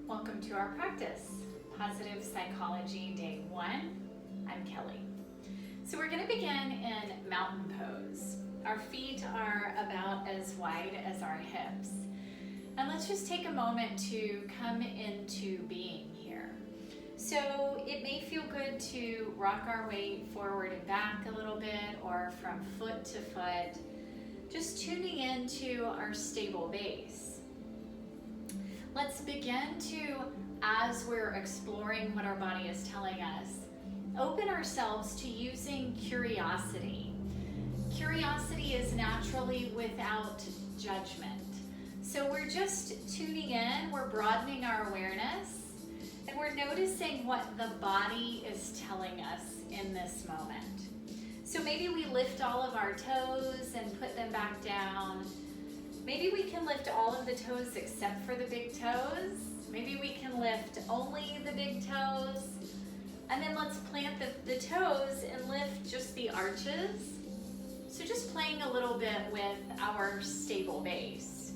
Welcome to our practice, Positive Psychology Day 1. I'm Kelly. So we're going to begin in mountain pose. Our feet are about as wide as our hips. And let's just take a moment to come into being here. So it may feel good to rock our weight forward and back a little bit, or from foot to foot, just tuning into our stable base. Let's begin to, as we're exploring what our body is telling us, open ourselves to using curiosity. Curiosity is naturally without judgment. So we're just tuning in, we're broadening our awareness, and we're noticing what the body is telling us in this moment. So maybe we lift all of our toes and put them back down. Maybe we can lift all of the toes except for the big toes. Maybe we can lift only the big toes. And then let's plant the toes and lift just the arches. So just playing a little bit with our stable base.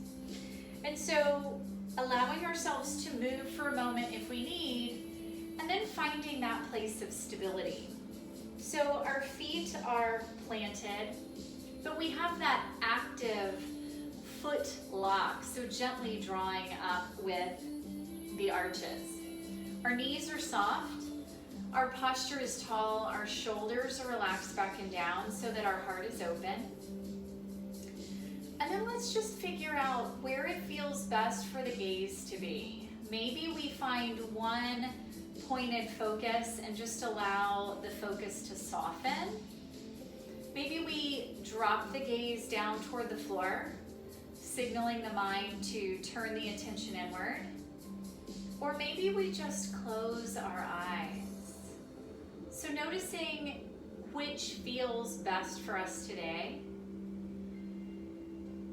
And so allowing ourselves to move for a moment if we need, and then finding that place of stability. So our feet are planted, but we have that active foot lock, so gently drawing up with the arches. Our knees are soft, our posture is tall, our shoulders are relaxed back and down so that our heart is open. And then let's just figure out where it feels best for the gaze to be. Maybe we find one pointed focus and just allow the focus to soften. Maybe we drop the gaze down toward the floor, signaling the mind to turn the attention inward. Or maybe we just close our eyes. So noticing which feels best for us today.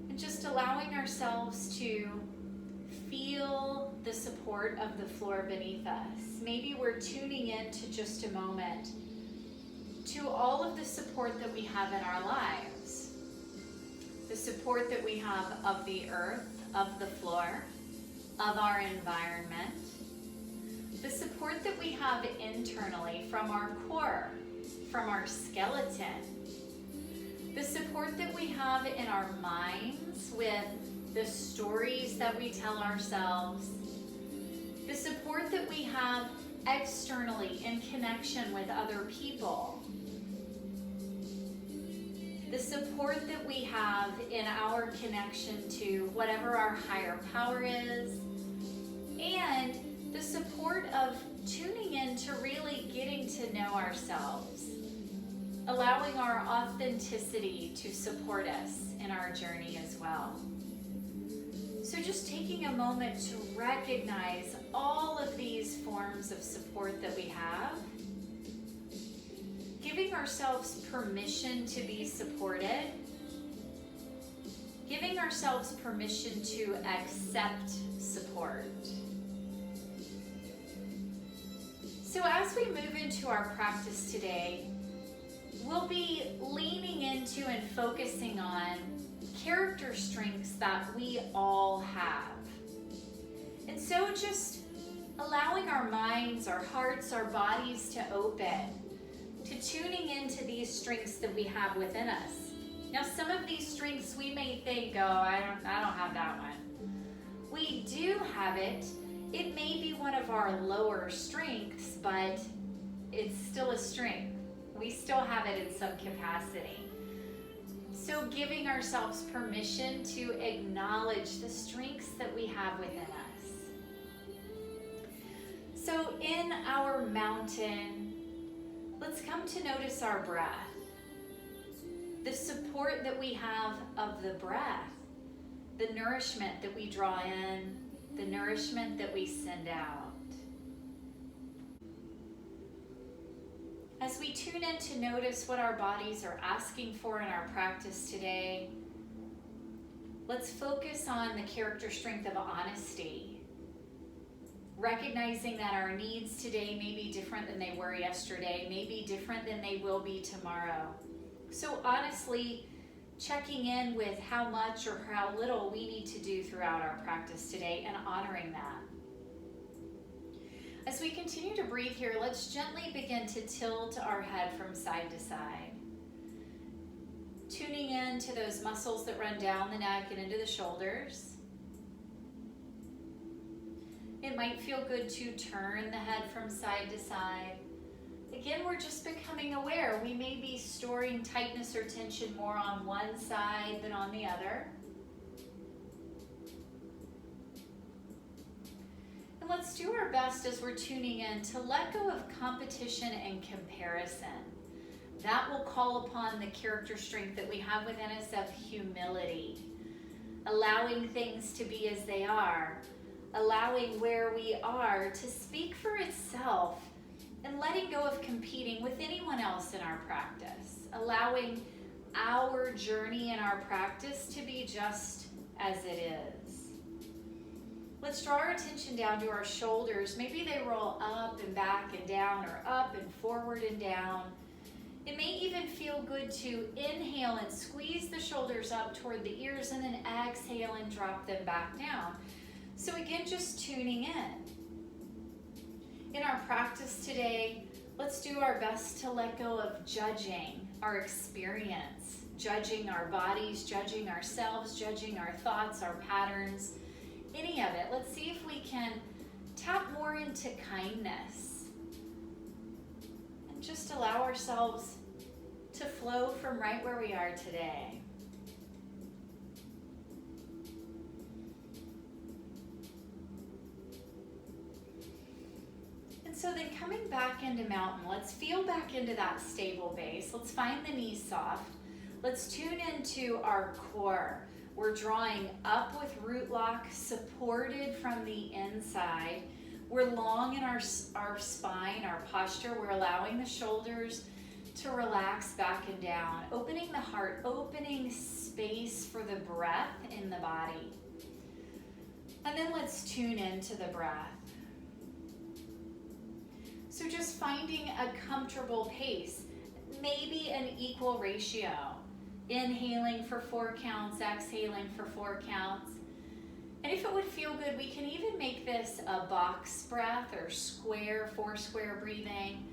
And just allowing ourselves to feel the support of the floor beneath us. Maybe we're tuning in to just a moment to all of the support that we have in our lives. The support that we have of the earth, of the floor, of our environment. The support that we have internally from our core, from our skeleton. The support that we have in our minds with the stories that we tell ourselves. The support that we have externally in connection with other people. The support that we have in our connection to whatever our higher power is, and the support of tuning in to really getting to know ourselves, allowing our authenticity to support us in our journey as well. So just taking a moment to recognize all of these forms of support that we have, giving ourselves permission to be supported, giving ourselves permission to accept support. So as we move into our practice today, we'll be leaning into and focusing on character strengths that we all have. And so just allowing our minds, our hearts, our bodies to open, to tuning into these strengths that we have within us. Now, some of these strengths we may think, oh, I don't have that one. We do have it. It may be one of our lower strengths, but it's still a strength. We still have it in some capacity. So giving ourselves permission to acknowledge the strengths that we have within us. So in our mountain, let's come to notice our breath. The support that we have of the breath, the nourishment that we draw in, the nourishment that we send out. As we tune in to notice what our bodies are asking for in our practice today, let's focus on the character strength of honesty. Recognizing that our needs today may be different than they were yesterday, may be different than they will be tomorrow. So honestly, checking in with how much or how little we need to do throughout our practice today and honoring that. As we continue to breathe here, let's gently begin to tilt our head from side to side. Tuning in to those muscles that run down the neck and into the shoulders. It might feel good to turn the head from side to side. Again, we're just becoming aware. We may be storing tightness or tension more on one side than on the other. And let's do our best as we're tuning in to let go of competition and comparison. That will call upon the character strength that we have within us of humility, allowing things to be as they are, allowing where we are to speak for itself, and letting go of competing with anyone else in our practice, allowing our journey in our practice to be just as it is. Let's draw our attention down to our shoulders. Maybe they roll up and back and down, or up and forward and down. It may even feel good to inhale and squeeze the shoulders up toward the ears, and then exhale and drop them back down. So again, just tuning in. In our practice today, let's do our best to let go of judging our experience, judging our bodies, judging ourselves, judging our thoughts, our patterns, any of it. Let's see if we can tap more into kindness and just allow ourselves to flow from right where we are today. And so then coming back into mountain, let's feel back into that stable base. Let's find the knees soft. Let's tune into our core. We're drawing up with root lock, supported from the inside. We're long in our spine, our posture. We're allowing the shoulders to relax back and down, opening the heart, opening space for the breath in the body. And then let's tune into the breath. So just finding a comfortable pace, maybe an equal ratio. Inhaling for 4 counts, exhaling for 4 counts. And if it would feel good, we can even make this a box breath or square, 4 square breathing.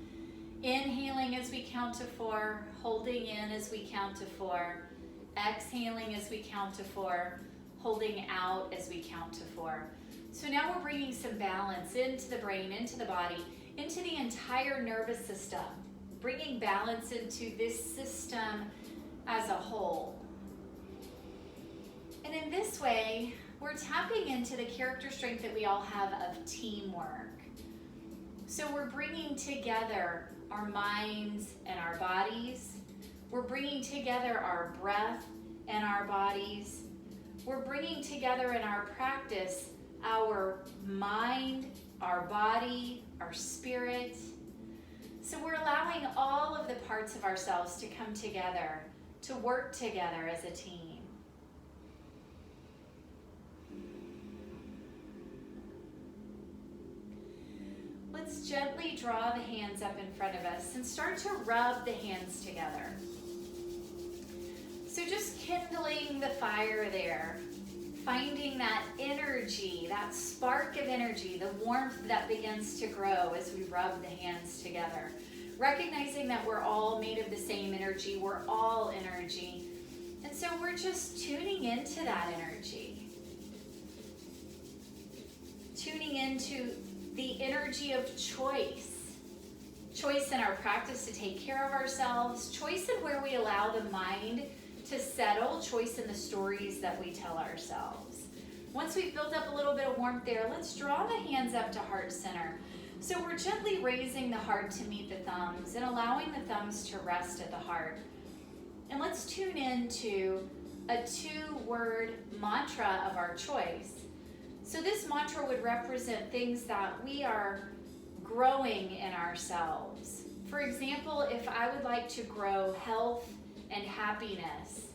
Inhaling as we count to 4, holding in as we count to 4, exhaling as we count to 4, holding out as we count to 4. So now we're bringing some balance into the brain, into the body, into the entire nervous system, bringing balance into this system as a whole. And in this way, we're tapping into the character strength that we all have of teamwork. So we're bringing together our minds and our bodies. We're bringing together our breath and our bodies. We're bringing together in our practice our mind, our body, our spirit. So we're allowing all of the parts of ourselves to come together, to work together as a team. Let's gently draw the hands up in front of us and start to rub the hands together. So just kindling the fire there, finding that energy, that spark of energy, the warmth that begins to grow as we rub the hands together. Recognizing that we're all made of the same energy, we're all energy. And so we're just tuning into that energy. Tuning into the energy of choice. Choice in our practice to take care of ourselves, choice in where we allow the mind to settle, choice in the stories that we tell ourselves. Once we've built up a little bit of warmth there, let's draw the hands up to heart center. So we're gently raising the heart to meet the thumbs and allowing the thumbs to rest at the heart. And let's tune into a 2-word mantra of our choice. So this mantra would represent things that we are growing in ourselves. For example, if I would like to grow health and happiness,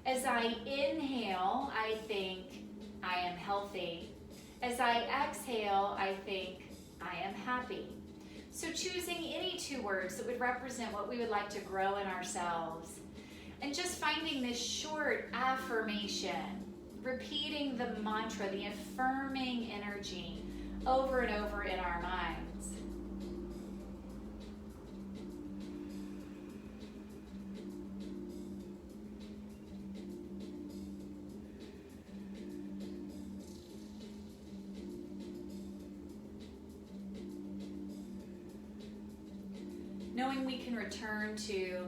as I inhale, I think I am healthy. As I exhale, I think I am happy. So choosing any 2 words that would represent what we would like to grow in ourselves. And just finding this short affirmation, repeating the mantra, the affirming energy over and over in our mind. knowing we can return to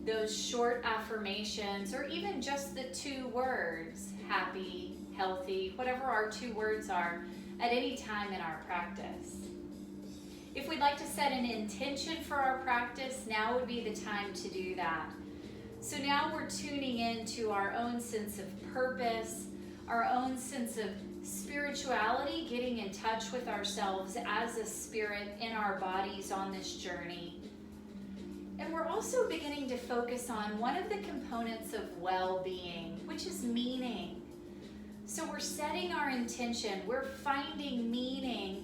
those short affirmations, or even just the 2 words, happy, healthy, whatever our 2 words are, at any time in our practice. If we'd like to set an intention for our practice, now would be the time to do that. So now we're tuning into our own sense of purpose, our own sense of spirituality, getting in touch with ourselves as a spirit in our bodies on this journey. And we're also beginning to focus on one of the components of well-being, which is meaning. So we're setting our intention, we're finding meaning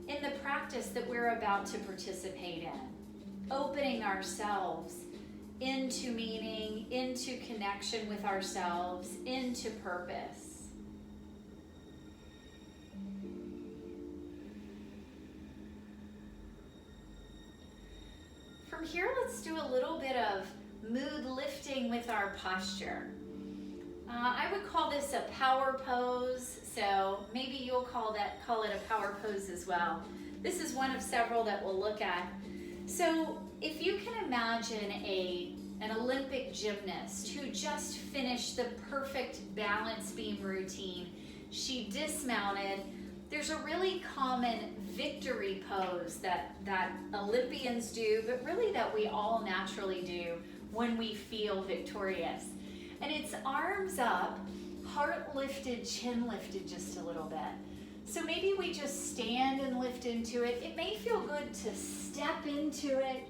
in the practice that we're about to participate in, opening ourselves into meaning, into connection with ourselves, into purpose. From here, let's do a little bit of mood lifting with our posture. I would call this a power pose, so maybe you'll call it a power pose as well. This is one of several that we'll look at. So if you can imagine an Olympic gymnast who just finished the perfect balance beam routine, she dismounted. There's a really common victory pose that Olympians do, but really that we all naturally do when we feel victorious. And it's arms up, heart lifted, chin lifted just a little bit. So maybe we just stand and lift into it. It may feel good to step into it.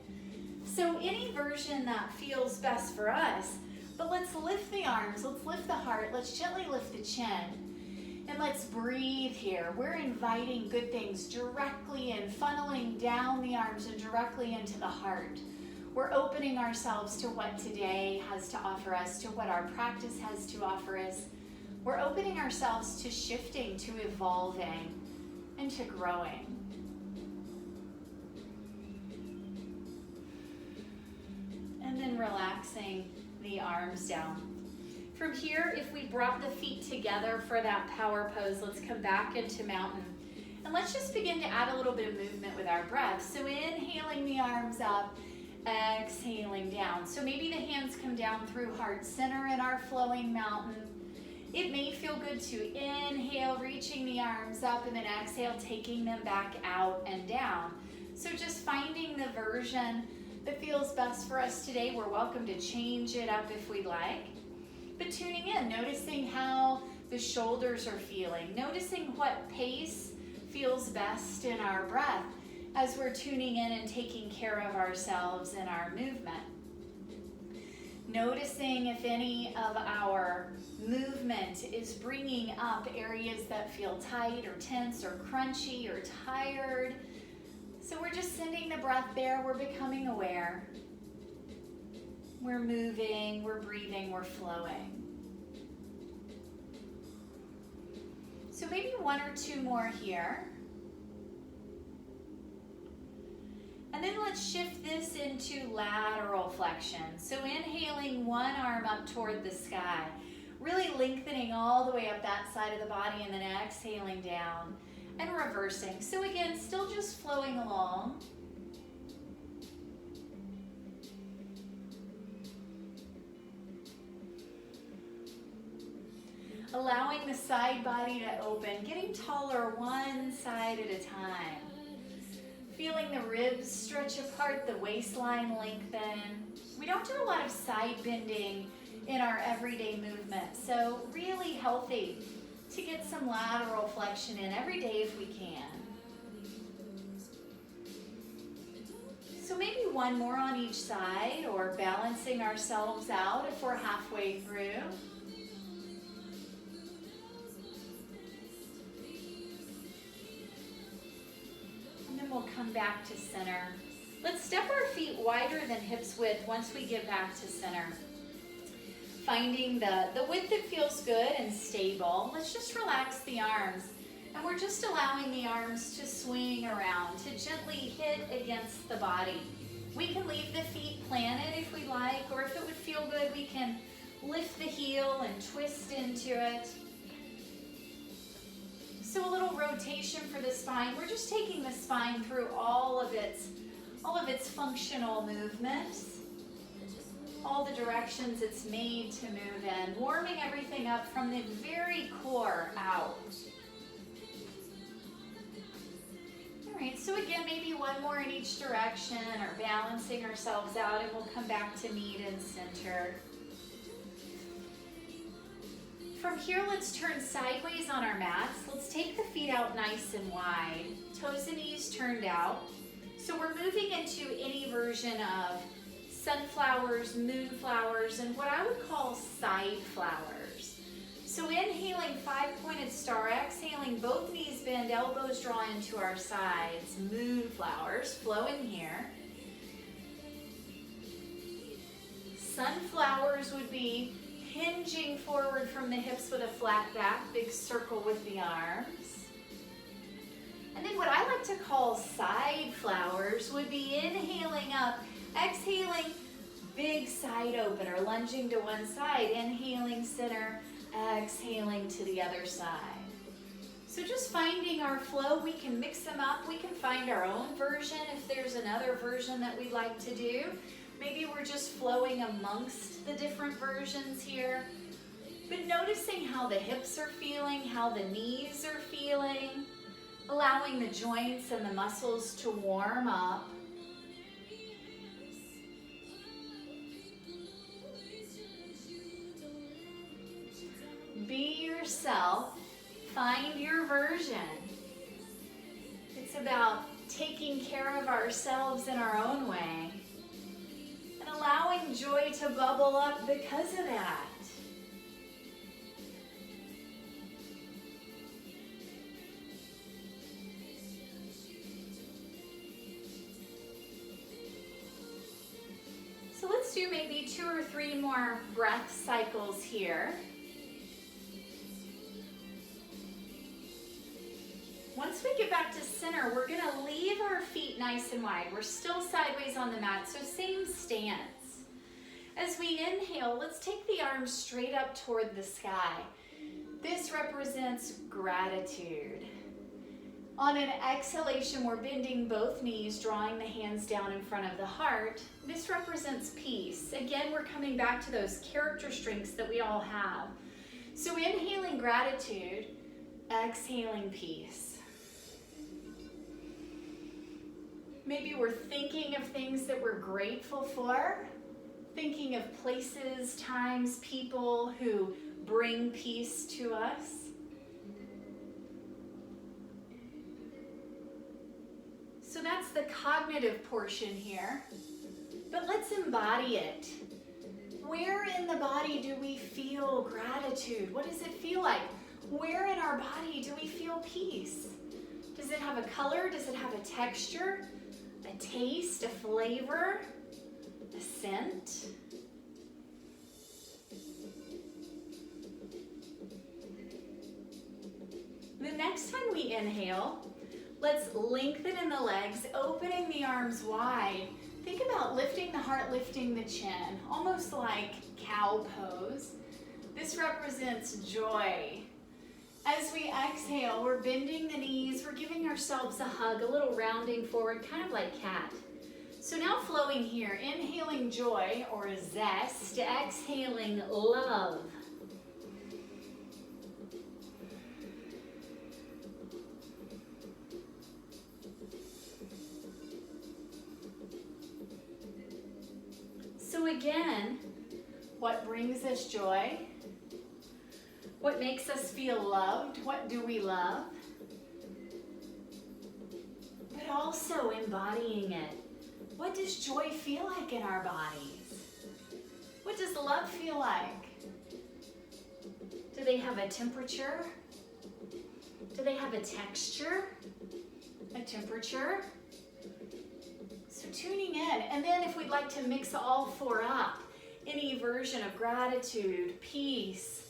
So any version that feels best for us, but let's lift the arms, let's lift the heart, let's gently lift the chin, and let's breathe here. We're inviting good things directly in, funneling down the arms and directly into the heart. We're opening ourselves to what today has to offer us, to what our practice has to offer us. We're opening ourselves to shifting, to evolving, and to growing. And then relaxing the arms down. From here, if we brought the feet together for that power pose, let's come back into mountain. And let's just begin to add a little bit of movement with our breath. So inhaling the arms up, exhaling down. So maybe the hands come down through heart center in our flowing mountain. It may feel good to inhale, reaching the arms up, and then exhale, taking them back out and down. So just finding the version that feels best for us today. We're welcome to change it up if we'd like. But tuning in, noticing how the shoulders are feeling, noticing what pace feels best in our breath as we're tuning in and taking care of ourselves in our movement. Noticing if any of our movement is bringing up areas that feel tight or tense or crunchy or tired. So we're just sending the breath there. We're becoming aware. We're moving, we're breathing, we're flowing. So maybe 1 or 2 more here. And then let's shift this into lateral flexion. So inhaling one arm up toward the sky, really lengthening all the way up that side of the body, and then exhaling down and reversing. So again, still just flowing along. Allowing the side body to open, getting taller one side at a time. Feeling the ribs stretch apart, the waistline lengthen. We don't do a lot of side bending in our everyday movement, so really healthy to get some lateral flexion in every day if we can. So maybe 1 more on each side, or balancing ourselves out if we're halfway through. We'll come back to center. Let's step our feet wider than hips width once we get back to center. Finding the width that feels good and stable. Let's just relax the arms. And we're just allowing the arms to swing around, to gently hit against the body. We can leave the feet planted if we like, or if it would feel good, we can lift the heel and twist into it. So a little rotation for the spine. We're just taking the spine through all of its all of its functional movements, all the directions it's made to move in, warming everything up from the very core out. All right, so again, maybe one more in each direction or balancing ourselves out, and we'll come back to meet in center. From here, let's turn sideways on our mats. Let's take the feet out nice and wide, toes and knees turned out. So we're moving into any version of sunflowers, moonflowers, and what I would call side flowers. So inhaling 5-pointed star, exhaling both knees bend, elbows draw into our sides, moonflowers, flowing here. Sunflowers would be hinging forward from the hips with a flat back, big circle with the arms. And then what I like to call side flowers would be inhaling up, exhaling, big side opener, lunging to one side, inhaling center, exhaling to the other side. So just finding our flow, we can mix them up, we can find our own version if there's another version that we'd like to do. Maybe we're just flowing amongst the different versions here. But noticing how the hips are feeling, how the knees are feeling, allowing the joints and the muscles to warm up. Be yourself, find your version. It's about taking care of ourselves in our own way and allowing joy to bubble up because of that. So let's do maybe 2 or 3 more breath cycles here. Once we get back to center, we're going to leave our feet nice and wide. We're still sideways on the mat, so same stance. As we inhale, let's take the arms straight up toward the sky. This represents gratitude. On an exhalation, we're bending both knees, drawing the hands down in front of the heart. This represents peace. Again, we're coming back to those character strengths that we all have. So inhaling gratitude, exhaling peace. Maybe we're thinking of things that we're grateful for, thinking of places, times, people who bring peace to us. So that's the cognitive portion here, but let's embody it. Where in the body do we feel gratitude? What does it feel like? Where in our body do we feel peace? Does it have a color? Does it have a texture? A taste, a flavor, a scent? The next time we inhale, let's lengthen in the legs, opening the arms wide. Think about lifting the heart, lifting the chin, almost like cow pose. This represents joy. As we exhale, we're bending the knees, we're giving ourselves a hug, a little rounding forward, kind of like cat. So now flowing here, inhaling joy or zest, exhaling love. So again, what brings us joy? What makes us feel loved? What do we love? But also embodying it. What does joy feel like in our bodies? What does love feel like? Do they have a temperature? Do they have a texture? A temperature? So tuning in. And then if we'd like to mix all 4 up, any version of gratitude, peace,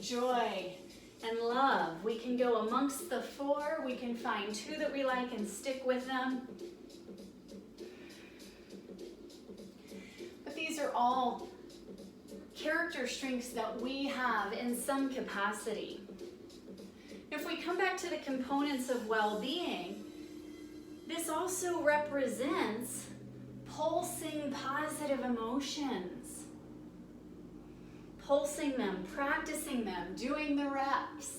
joy, and love. We can go amongst the 4. We can find 2 that we like and stick with them. But these are all character strengths that we have in some capacity. If we come back to the components of well-being, this also represents pulsing positive emotions. Pulsing them, practicing them, doing the reps.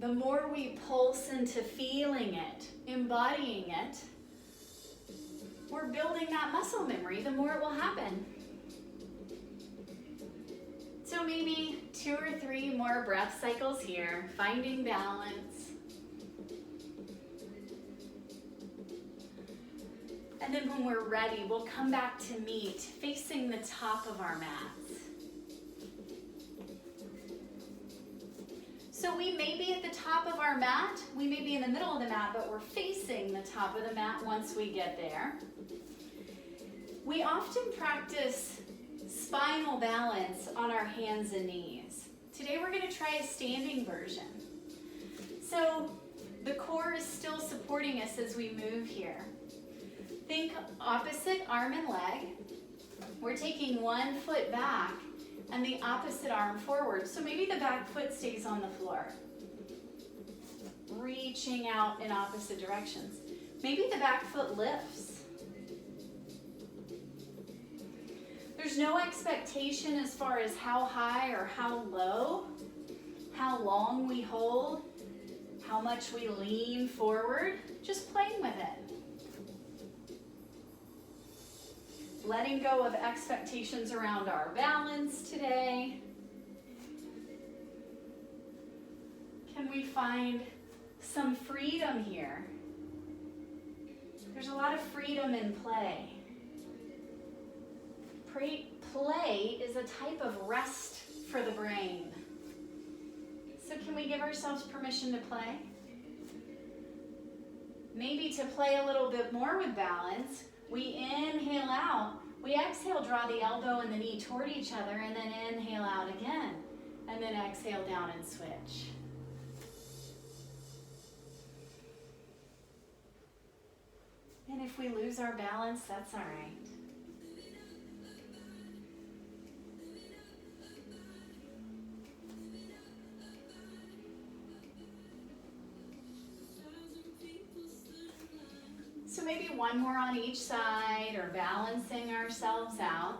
The more we pulse into feeling it, embodying it, we're building that muscle memory, the more it will happen. So maybe 2 or 3 more breath cycles here, finding balance. And then when we're ready, we'll come back to meet facing the top of our mats. So we may be at the top of our mat, we may be in the middle of the mat, but we're facing the top of the mat once we get there. We often practice spinal balance on our hands and knees. Today we're going to try a standing version. So the core is still supporting us as we move here. Think opposite arm and leg. We're taking one foot back and the opposite arm forward. So maybe the back foot stays on the floor. Reaching out in opposite directions. Maybe the back foot lifts. There's no expectation as far as how high or how low, how long we hold, how much we lean forward, just playing with it. Letting go of expectations around our balance today. Can we find some freedom here? There's a lot of freedom in play. Play is a type of rest for the brain. So can we give ourselves permission to play? Maybe to play a little bit more with balance, we inhale out. We exhale, draw the elbow and the knee toward each other, and then inhale out again. And then exhale down and switch. And if we lose our balance, that's all right. So maybe one more on each side, or balancing ourselves out.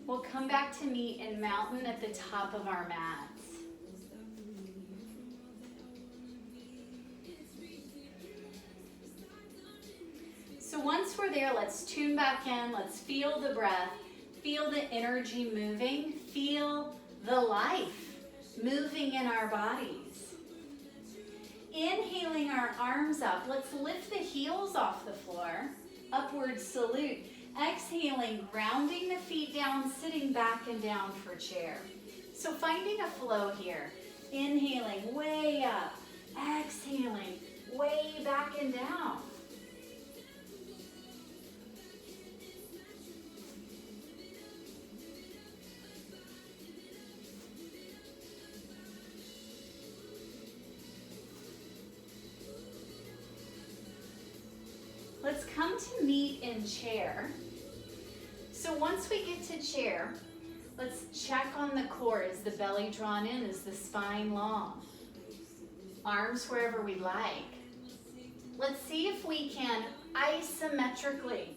We'll come back to meet in mountain at the top of our mats. So once we're there, let's tune back in, let's feel the breath, feel the energy moving, feel the life moving in our bodies. Inhaling our arms up, let's lift the heels off the floor, upward salute. Exhaling, grounding the feet down, sitting back and down for chair. So finding a flow here. Inhaling, way up. Exhaling, way back and down. Let's come to meet in chair. So once we get to chair, let's check on the core. Is the belly drawn in? Is the spine long? Arms wherever we like. Let's see if we can isometrically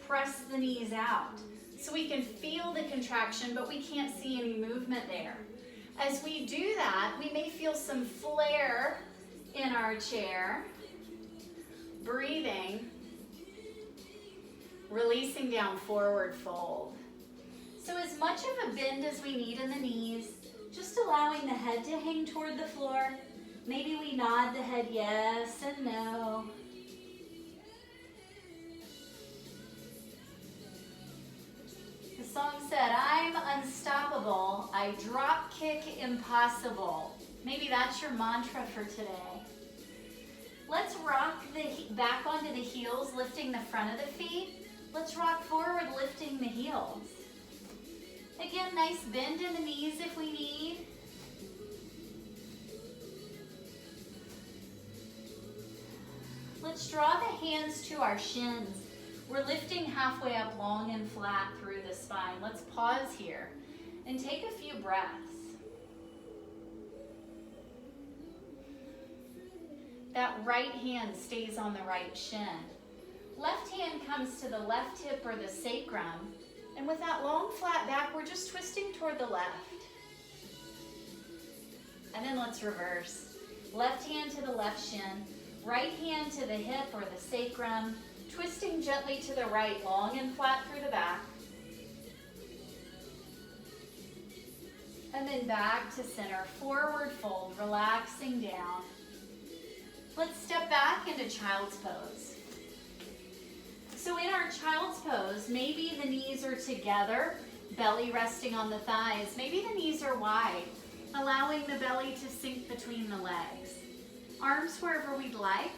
press the knees out. So we can feel the contraction, but we can't see any movement there. As we do that, we may feel some flare in our chair. Breathing. Releasing down, forward fold. So as much of a bend as we need in the knees, just allowing the head to hang toward the floor. Maybe we nod the head yes and no. The song said, I'm unstoppable, I drop kick impossible. Maybe that's your mantra for today. Let's rock the back onto the heels, lifting the front of the feet. Let's rock forward, lifting the heels. Again, nice bend in the knees if we need. Let's draw the hands to our shins. We're lifting halfway up, long and flat through the spine. Let's pause here and take a few breaths. That right hand stays on the right shin. Left hand comes to the left hip or the sacrum. And with that long flat back, we're just twisting toward the left. And then let's reverse. Left hand to the left shin, right hand to the hip or the sacrum, twisting gently to the right, long and flat through the back. And then back to center, forward fold, relaxing down. Let's step back into child's pose. So in our child's pose, maybe the knees are together, belly resting on the thighs. Maybe the knees are wide, allowing the belly to sink between the legs. Arms wherever we'd like.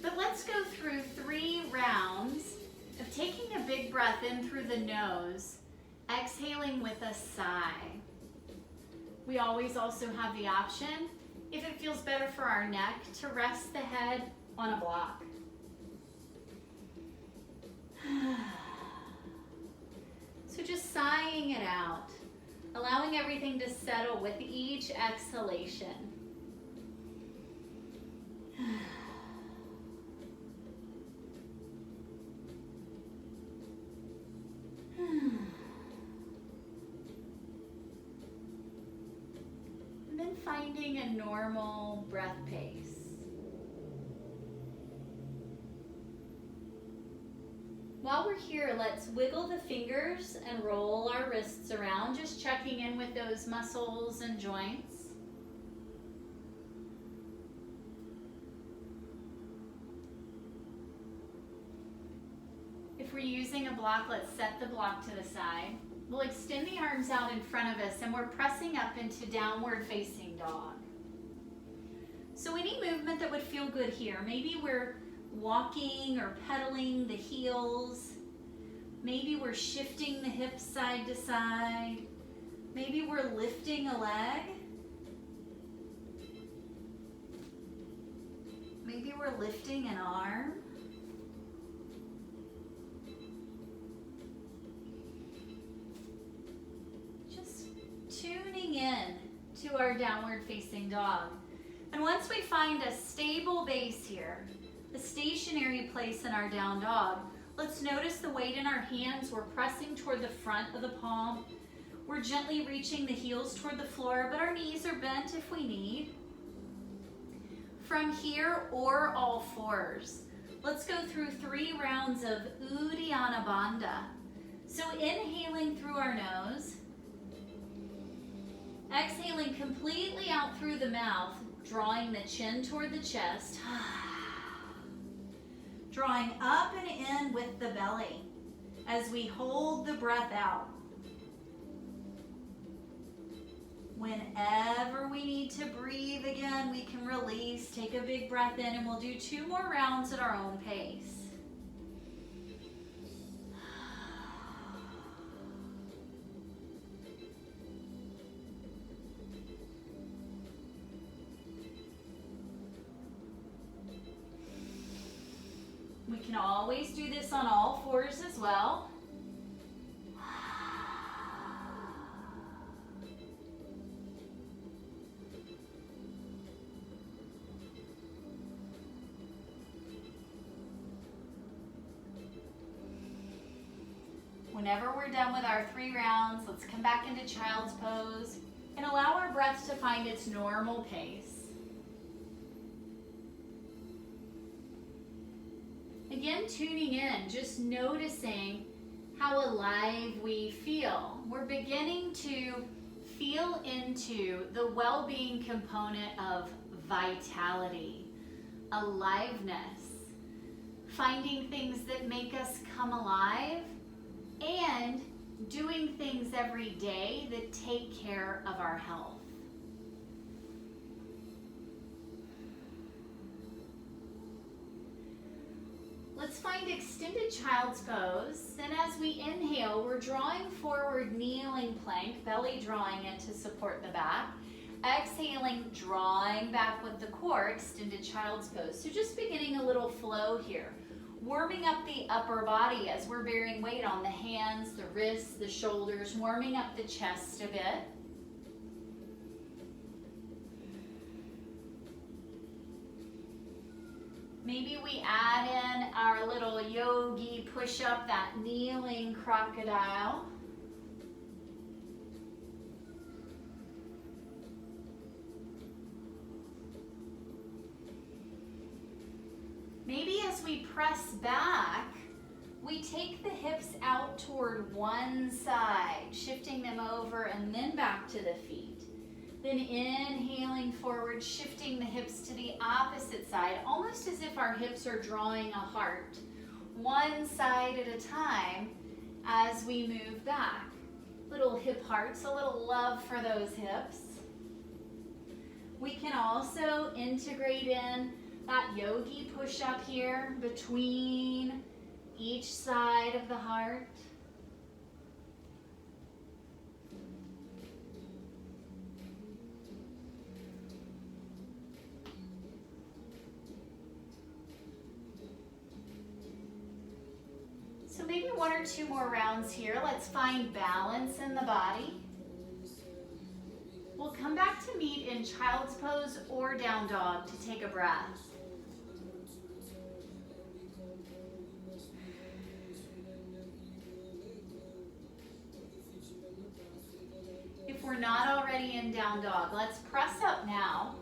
But let's go through 3 rounds of taking a big breath in through the nose, exhaling with a sigh. We always also have the option, if it feels better for our neck, to rest the head on a block. So just sighing it out, allowing everything to settle with each exhalation. And then finding a normal breath pace. While we're here, let's wiggle the fingers and roll our wrists around, just checking in with those muscles and joints. If we're using a block, let's set the block to the side. We'll extend the arms out in front of us and we're pressing up into downward facing dog. So any movement that would feel good here, maybe we're walking or pedaling the heels. Maybe we're shifting the hips side to side. Maybe we're lifting a leg. Maybe we're lifting an arm. Just tuning in to our downward facing dog. And once we find a stable base here, a stationary place in our down dog, let's notice the weight in our hands. We're pressing toward the front of the palm. We're gently reaching the heels toward the floor, but our knees are bent if we need. From here, or all fours, let's go through 3 rounds of Uddiyana Bandha. So inhaling through our nose, exhaling completely out through the mouth, drawing the chin toward the chest. Drawing up and in with the belly as we hold the breath out. Whenever we need to breathe again, we can release, take a big breath in, and we'll do 2 more rounds at our own pace. We can always do this on all fours as well. Whenever we're done with our 3 rounds, let's come back into child's pose and allow our breath to find its normal pace. Again, tuning in, just noticing how alive we feel. We're beginning to feel into the well-being component of vitality, aliveness, finding things that make us come alive, and doing things every day that take care of our health. Let's find extended child's pose. And as we inhale, we're drawing forward, kneeling plank, belly drawing in to support the back. Exhaling, drawing back with the core, extended child's pose. So just beginning a little flow here. Warming up the upper body as we're bearing weight on the hands, the wrists, the shoulders, warming up the chest a bit. Maybe we add in our little yogi push-up, that kneeling crocodile. Maybe as we press back, we take the hips out toward one side, shifting them over and then back to the feet. Then inhaling forward, shifting the hips to the opposite side, almost as if our hips are drawing a heart, one side at a time as we move back. Little hip hearts, a little love for those hips. We can also integrate in that yogi push-up here between each side of the heart. So maybe one or two more rounds here. Let's find balance in the body. We'll come back to meet in child's pose or down dog to take a breath. If we're not already in down dog, let's press up now.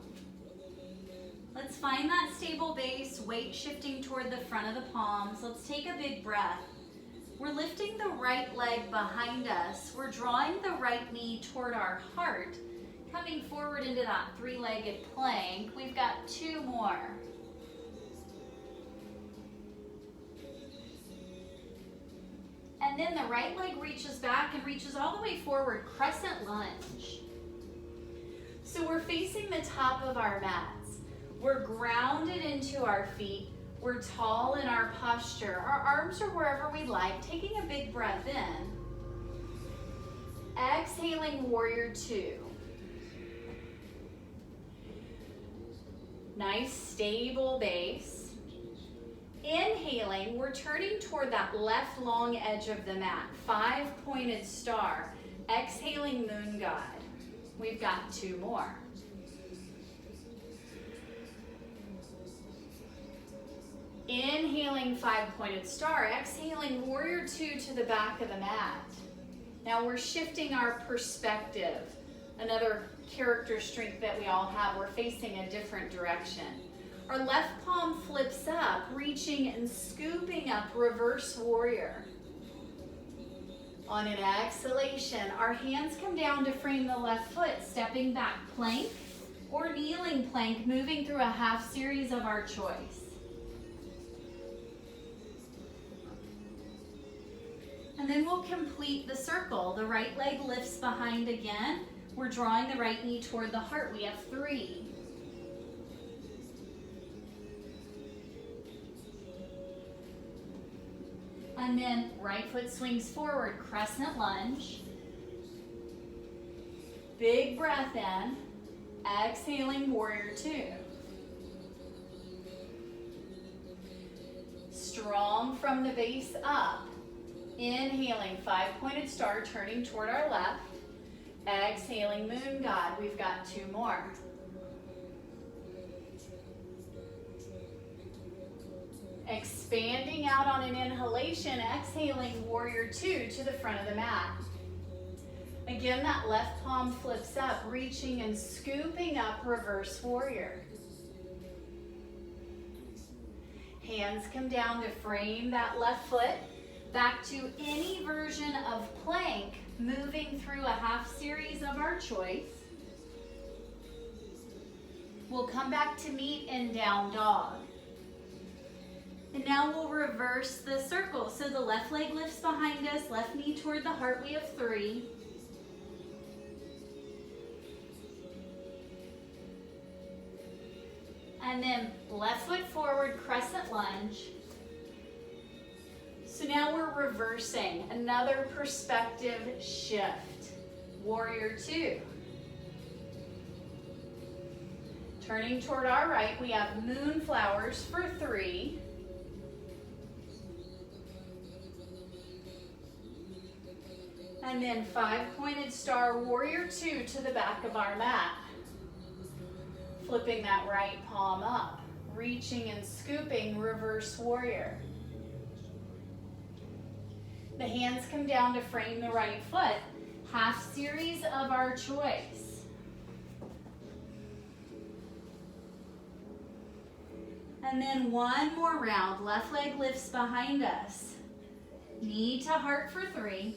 Let's find that stable base, weight shifting toward the front of the palms. Let's take a big breath. We're lifting the right leg behind us. We're drawing the right knee toward our heart, coming forward into that three-legged plank. We've got two more. And then the right leg reaches back and reaches all the way forward, crescent lunge. So we're facing the top of our mats. We're grounded into our feet. We're tall in our posture. Our arms are wherever we like, taking a big breath in. Exhaling, warrior two. Nice stable base. Inhaling, we're turning toward that left long edge of the mat, five-pointed star. Exhaling, moon god. We've got two more. Inhaling, five-pointed star. Exhaling, warrior two to the back of the mat. Now we're shifting our perspective. Another character strength that we all have. We're facing a different direction. Our left palm flips up, reaching and scooping up, reverse warrior. On an exhalation, our hands come down to frame the left foot, stepping back, plank or kneeling plank, moving through a half series of our choice. And then we'll complete the circle. The right leg lifts behind again. We're drawing the right knee toward the heart. We have three. And then right foot swings forward, crescent lunge. Big breath in. Exhaling, warrior two. Strong from the base up. Inhaling, five-pointed star, turning toward our left. Exhaling, moon god. We've got two more. Expanding out on an inhalation, exhaling, warrior two to the front of the mat. Again, that left palm flips up, reaching and scooping up, reverse warrior. Hands come down to frame that left foot. Back to any version of plank, moving through a half series of our choice. We'll come back to meet in down dog. And now we'll reverse the circle. So the left leg lifts behind us, left knee toward the heart, we have three. And then left foot forward, crescent lunge. So now we're reversing, another perspective shift. Warrior two. Turning toward our right, we have moonflowers for three. And then five-pointed star, warrior two to the back of our mat. Flipping that right palm up, reaching and scooping, reverse warrior. The hands come down to frame the right foot. Half series of our choice. And then one more round. Left leg lifts behind us. Knee to heart for 3.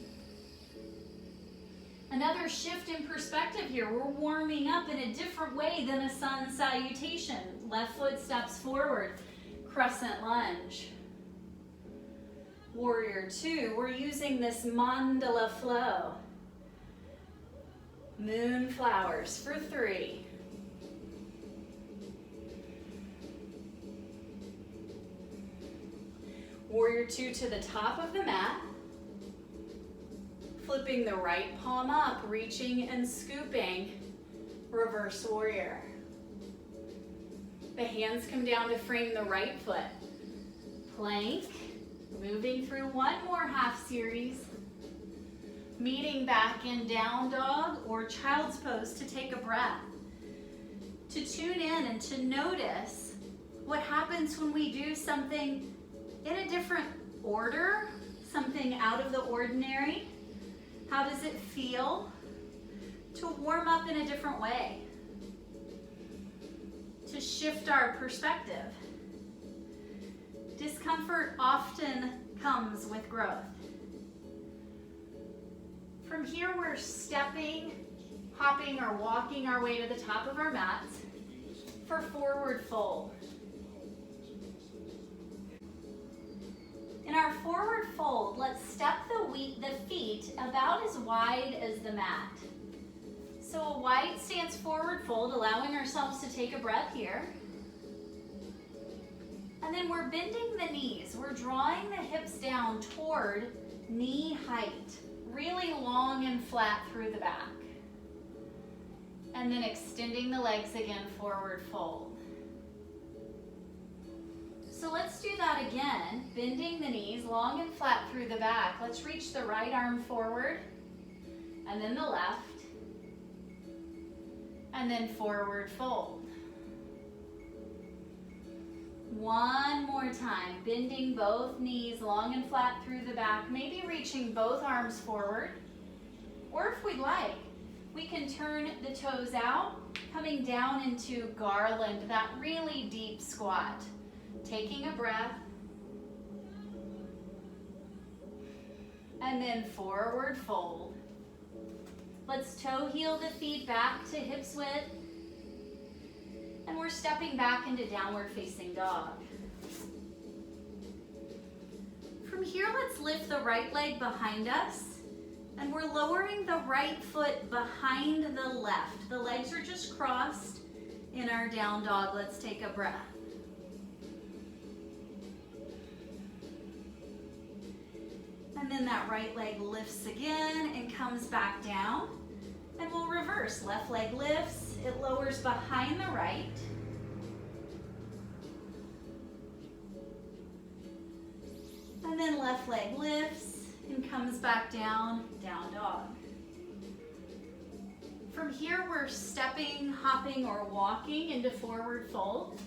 Another shift in perspective here. We're warming up in a different way than a sun salutation. Left foot steps forward, crescent lunge. Warrior 2, we're using this mandala flow. Moonflowers for 3. Warrior 2 to the top of the mat. Flipping the right palm up, reaching and scooping, reverse warrior. The hands come down to frame the right foot. Plank, moving through one more half series. Meeting back in down dog or child's pose to take a breath. To tune in and to notice what happens when we do something in a different order, something out of the ordinary. How does it feel to warm up in a different way? To shift our perspective. Discomfort often comes with growth. From here, we're stepping, hopping, or walking our way to the top of our mats for forward fold. In our forward fold, let's step the feet about as wide as the mat. So a wide stance forward fold, allowing ourselves to take a breath here. And then we're bending the knees. We're drawing the hips down toward knee height, really long and flat through the back. And then extending the legs again, forward fold. So let's do that again, bending the knees long and flat through the back. Let's reach the right arm forward, and then the left, and then forward fold. One more time, bending both knees long and flat through the back, maybe reaching both arms forward, or if we'd like, we can turn the toes out, coming down into garland, that really deep squat. Taking a breath, and then forward fold. Let's toe heel the feet back to hips width, and we're stepping back into downward facing dog. From here, let's lift the right leg behind us, and we're lowering the right foot behind the left. The legs are just crossed in our down dog. Let's take a breath. And then that right leg lifts again and comes back down. And we'll reverse. Left leg lifts, it lowers behind the right. And then left leg lifts and comes back down, down dog. From here, we're stepping, hopping, or walking into forward fold.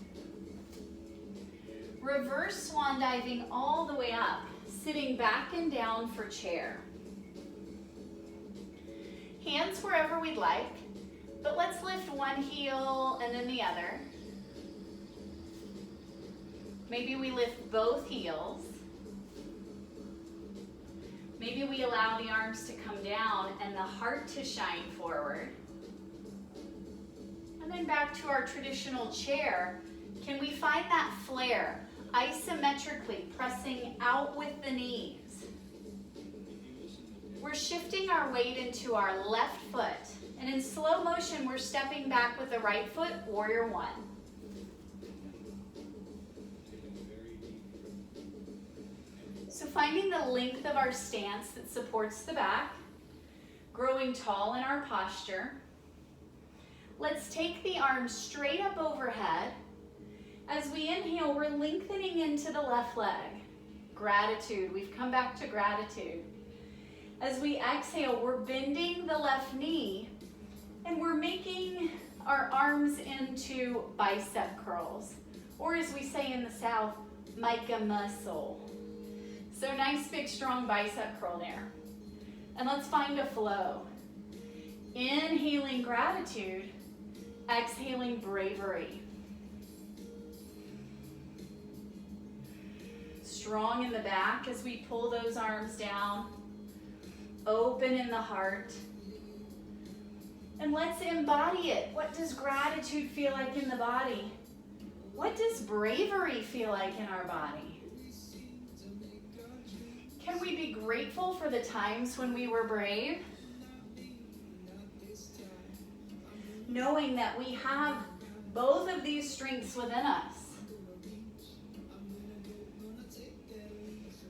Reverse swan diving all the way up. Sitting back and down for chair. Hands wherever we'd like, but let's lift one heel and then the other. Maybe we lift both heels. Maybe we allow the arms to come down and the heart to shine forward. And then back to our traditional chair. Can we find that flare? Isometrically pressing out with the knees. We're shifting our weight into our left foot, and in slow motion we're stepping back with the right foot, warrior 1. So finding the length of our stance that supports the back, growing tall in our posture. Let's take the arms straight up overhead. As we inhale, we're lengthening into the left leg. Gratitude, we've come back to gratitude. As we exhale, we're bending the left knee and we're making our arms into bicep curls. Or as we say in the South, mica muscle. So nice big strong bicep curl there. And let's find a flow. Inhaling gratitude, exhaling bravery. Strong in the back as we pull those arms down. Open in the heart. And let's embody it. What does gratitude feel like in the body? What does bravery feel like in our body? Can we be grateful for the times when we were brave? Knowing that we have both of these strengths within us.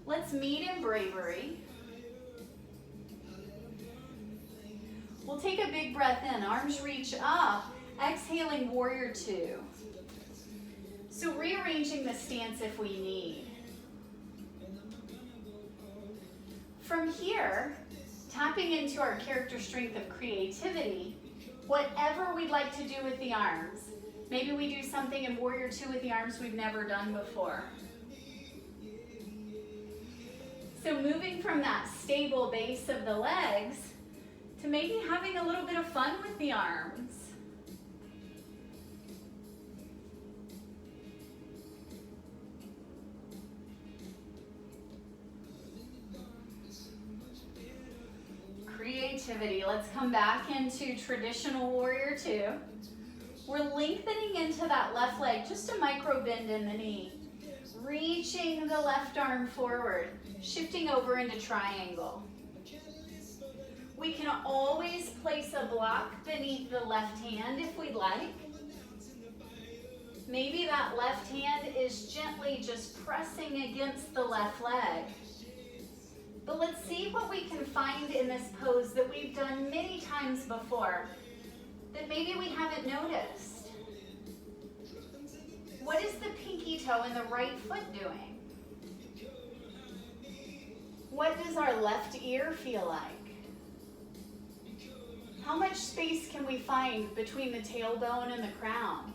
Let's meet in bravery. We'll take a big breath in, arms reach up, exhaling warrior two. So rearranging the stance if we need. From here, tapping into our character strength of creativity, whatever we'd like to do with the arms. Maybe we do something in warrior two with the arms we've never done before. So moving from that stable base of the legs to maybe having a little bit of fun with the arms. Creativity. Let's come back into traditional warrior two. We're lengthening into that left leg, just a micro bend in the knee. Reaching the left arm forward, shifting over into triangle. We can always place a block beneath the left hand if we'd like. Maybe that left hand is gently just pressing against the left leg. But let's see what we can find in this pose that we've done many times before, that maybe we haven't noticed. What is the pinky toe in the right foot doing? What does our left ear feel like? How much space can we find between the tailbone and the crown?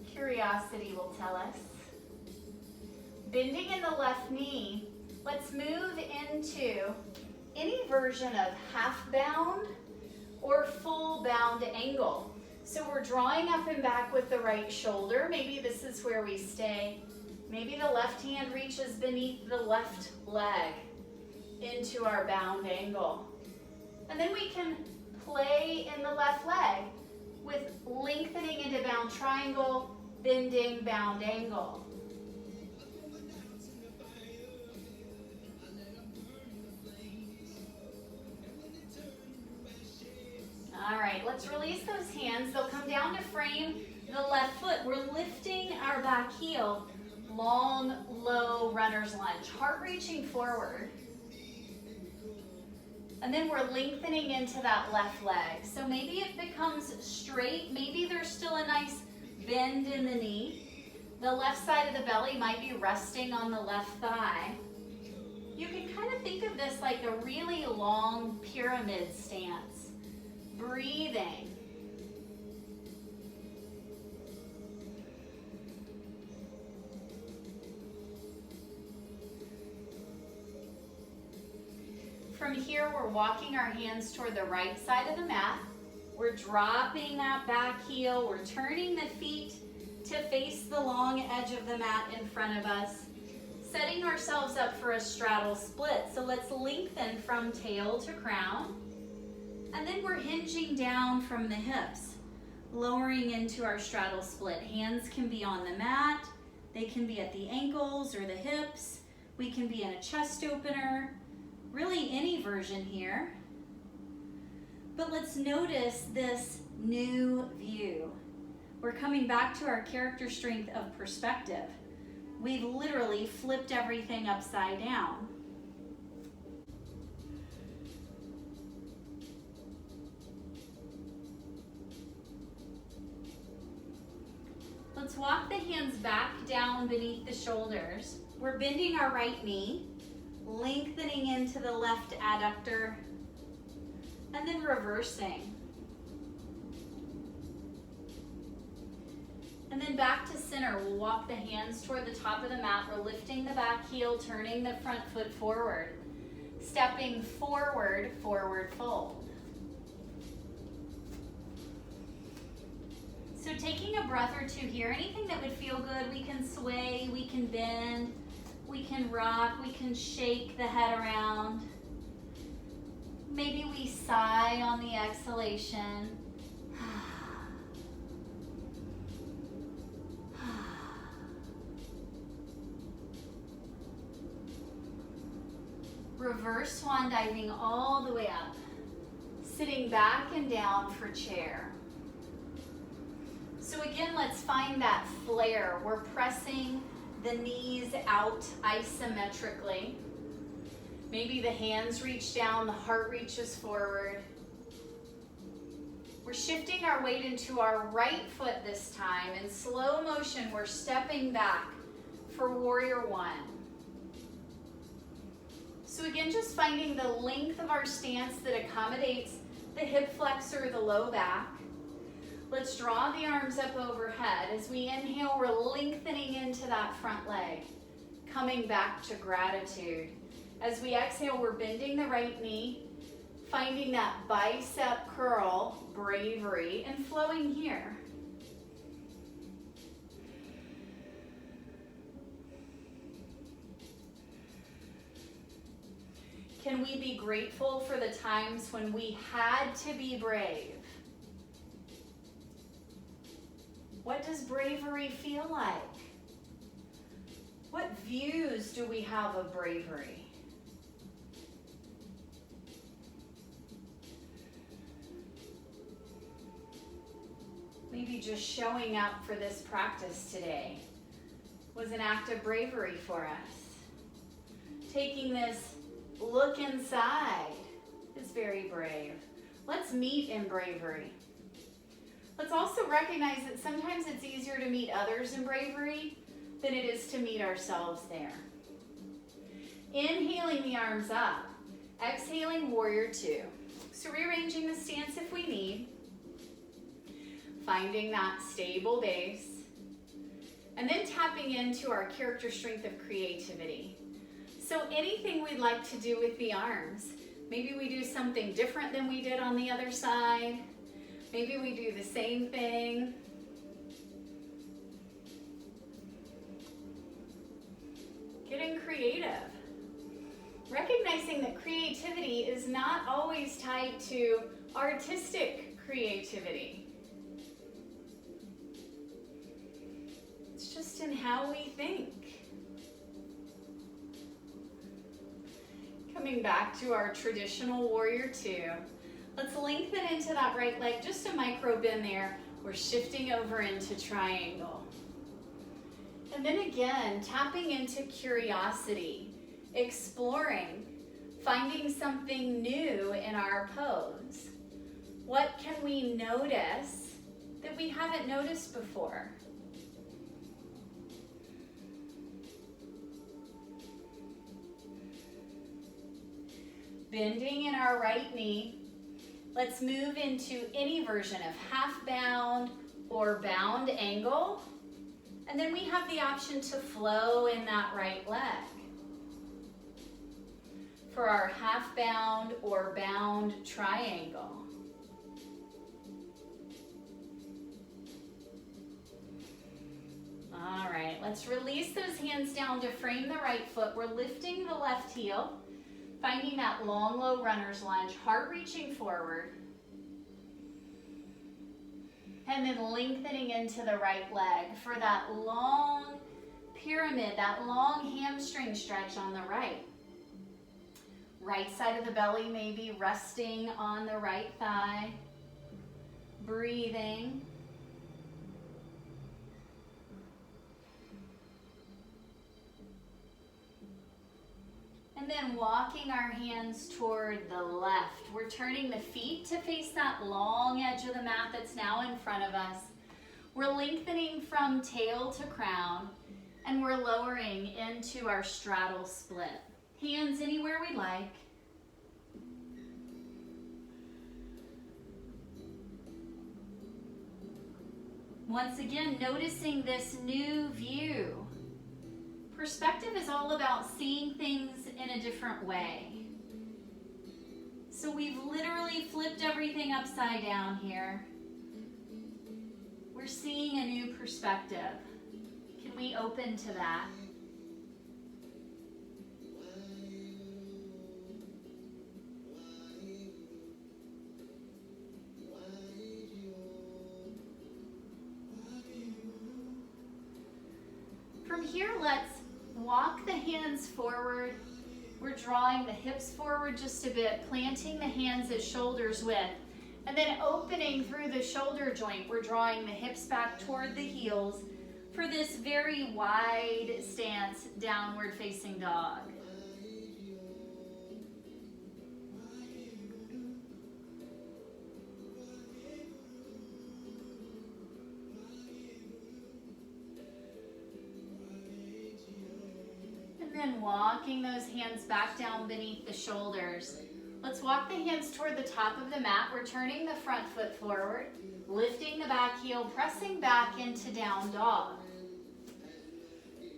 Curiosity will tell us. Bending in the left knee, let's move into any version of half bound or full bound angle. So we're drawing up and back with the right shoulder. Maybe this is where we stay. Maybe the left hand reaches beneath the left leg into our bound angle. And then we can play in the left leg with lengthening into bound triangle, bending, bound angle. All right, let's release those hands. They'll come down to frame the left foot. We're lifting our back heel, long, low runner's lunge, heart reaching forward. And then we're lengthening into that left leg. So maybe it becomes straight. Maybe there's still a nice bend in the knee. The left side of the belly might be resting on the left thigh. You can kind of think of this like a really long pyramid stance. Breathing. From here, we're walking our hands toward the right side of the mat. We're dropping that back heel. We're turning the feet to face the long edge of the mat in front of us, setting ourselves up for a straddle split. So let's lengthen from tail to crown. And then we're hinging down from the hips, lowering into our straddle split. Hands can be on the mat. They can be at the ankles or the hips. We can be in a chest opener. Really any version here. But let's notice this new view. We're coming back to our character strength of perspective. We've literally flipped everything upside down. Let's walk the hands back down beneath the shoulders. We're bending our right knee, lengthening into the left adductor, and then reversing. And then back to center. We'll walk the hands toward the top of the mat. We're lifting the back heel, turning the front foot forward. Stepping forward, forward fold. So taking a breath or two here, anything that would feel good, we can sway, we can bend, we can rock, we can shake the head around. Maybe we sigh on the exhalation. Reverse swan diving all the way up. Sitting back and down for chair. So again, let's find that flare. We're pressing the knees out isometrically. Maybe the hands reach down, the heart reaches forward. We're shifting our weight into our right foot this time. In slow motion, we're stepping back for warrior one. So again, just finding the length of our stance that accommodates the hip flexor, the low back. Let's draw the arms up overhead. As we inhale, we're lengthening into that front leg, coming back to gratitude. As we exhale, we're bending the right knee, finding that bicep curl, bravery, and flowing here. Can we be grateful for the times when we had to be brave? What does bravery feel like? What views do we have of bravery? Maybe just showing up for this practice today was an act of bravery for us. Taking this look inside is very brave. Let's meet in bravery. Let's also recognize that sometimes it's easier to meet others in bravery than it is to meet ourselves there. Inhaling the arms up, exhaling warrior two. So rearranging the stance if we need, finding that stable base, and then tapping into our character strength of creativity. So anything we'd like to do with the arms, maybe we do something different than we did on the other side. Maybe we do the same thing. Getting creative. Recognizing that creativity is not always tied to artistic creativity. It's just in how we think. Coming back to our traditional warrior two. Let's lengthen into that right leg, just a micro bend there. We're shifting over into triangle. And then again, tapping into curiosity, exploring, finding something new in our pose. What can we notice that we haven't noticed before? Bending in our right knee. Let's move into any version of half bound or bound angle. And then we have the option to flow in that right leg. For our half bound or bound triangle. All right, let's release those hands down to frame the right foot. We're lifting the left heel. Finding that long, low runner's lunge, heart reaching forward. And then lengthening into the right leg for that long pyramid, that long hamstring stretch on the right. Right side of the belly maybe resting on the right thigh. Breathing. And then walking our hands toward the left. We're turning the feet to face that long edge of the mat that's now in front of us. We're lengthening from tail to crown, and we're lowering into our straddle split. Hands anywhere we like. once again, noticing this new view. Perspective is all about seeing things in a different way. So we've literally flipped everything upside down here. We're seeing a new perspective. Can we open to that? From here, let's walk the hands forward. We're drawing the hips forward just a bit, planting the hands at shoulders width, and then opening through the shoulder joint. We're drawing the hips back toward the heels for this very wide stance, downward facing dog. And walking those hands back down beneath the shoulders. Let's walk the hands toward the top of the mat. We're turning the front foot forward, lifting the back heel, pressing back into down dog.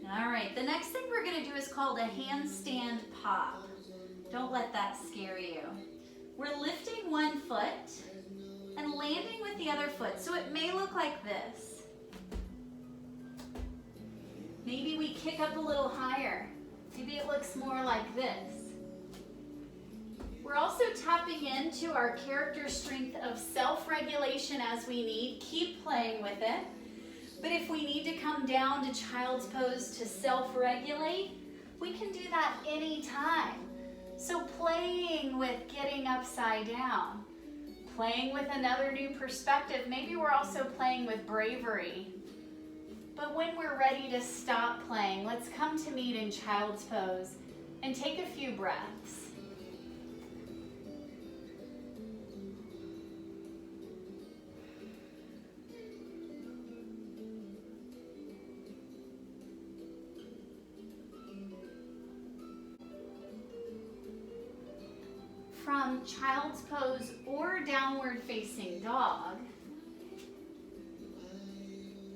All right, the next thing we're gonna do is called a handstand pop. Don't let that scare you. We're lifting one foot and landing with the other foot. So it may look like this. Maybe we kick up a little higher. Maybe it looks more like this. We're also tapping into our character strength of self-regulation as we need. Keep playing with it. But if we need to come down to child's pose to self-regulate, we can do that anytime. So playing with getting upside down, playing with another new perspective. Maybe we're also playing with bravery. But when we're ready to stop playing, let's come to meet in child's pose and take a few breaths. From child's pose or downward facing dog,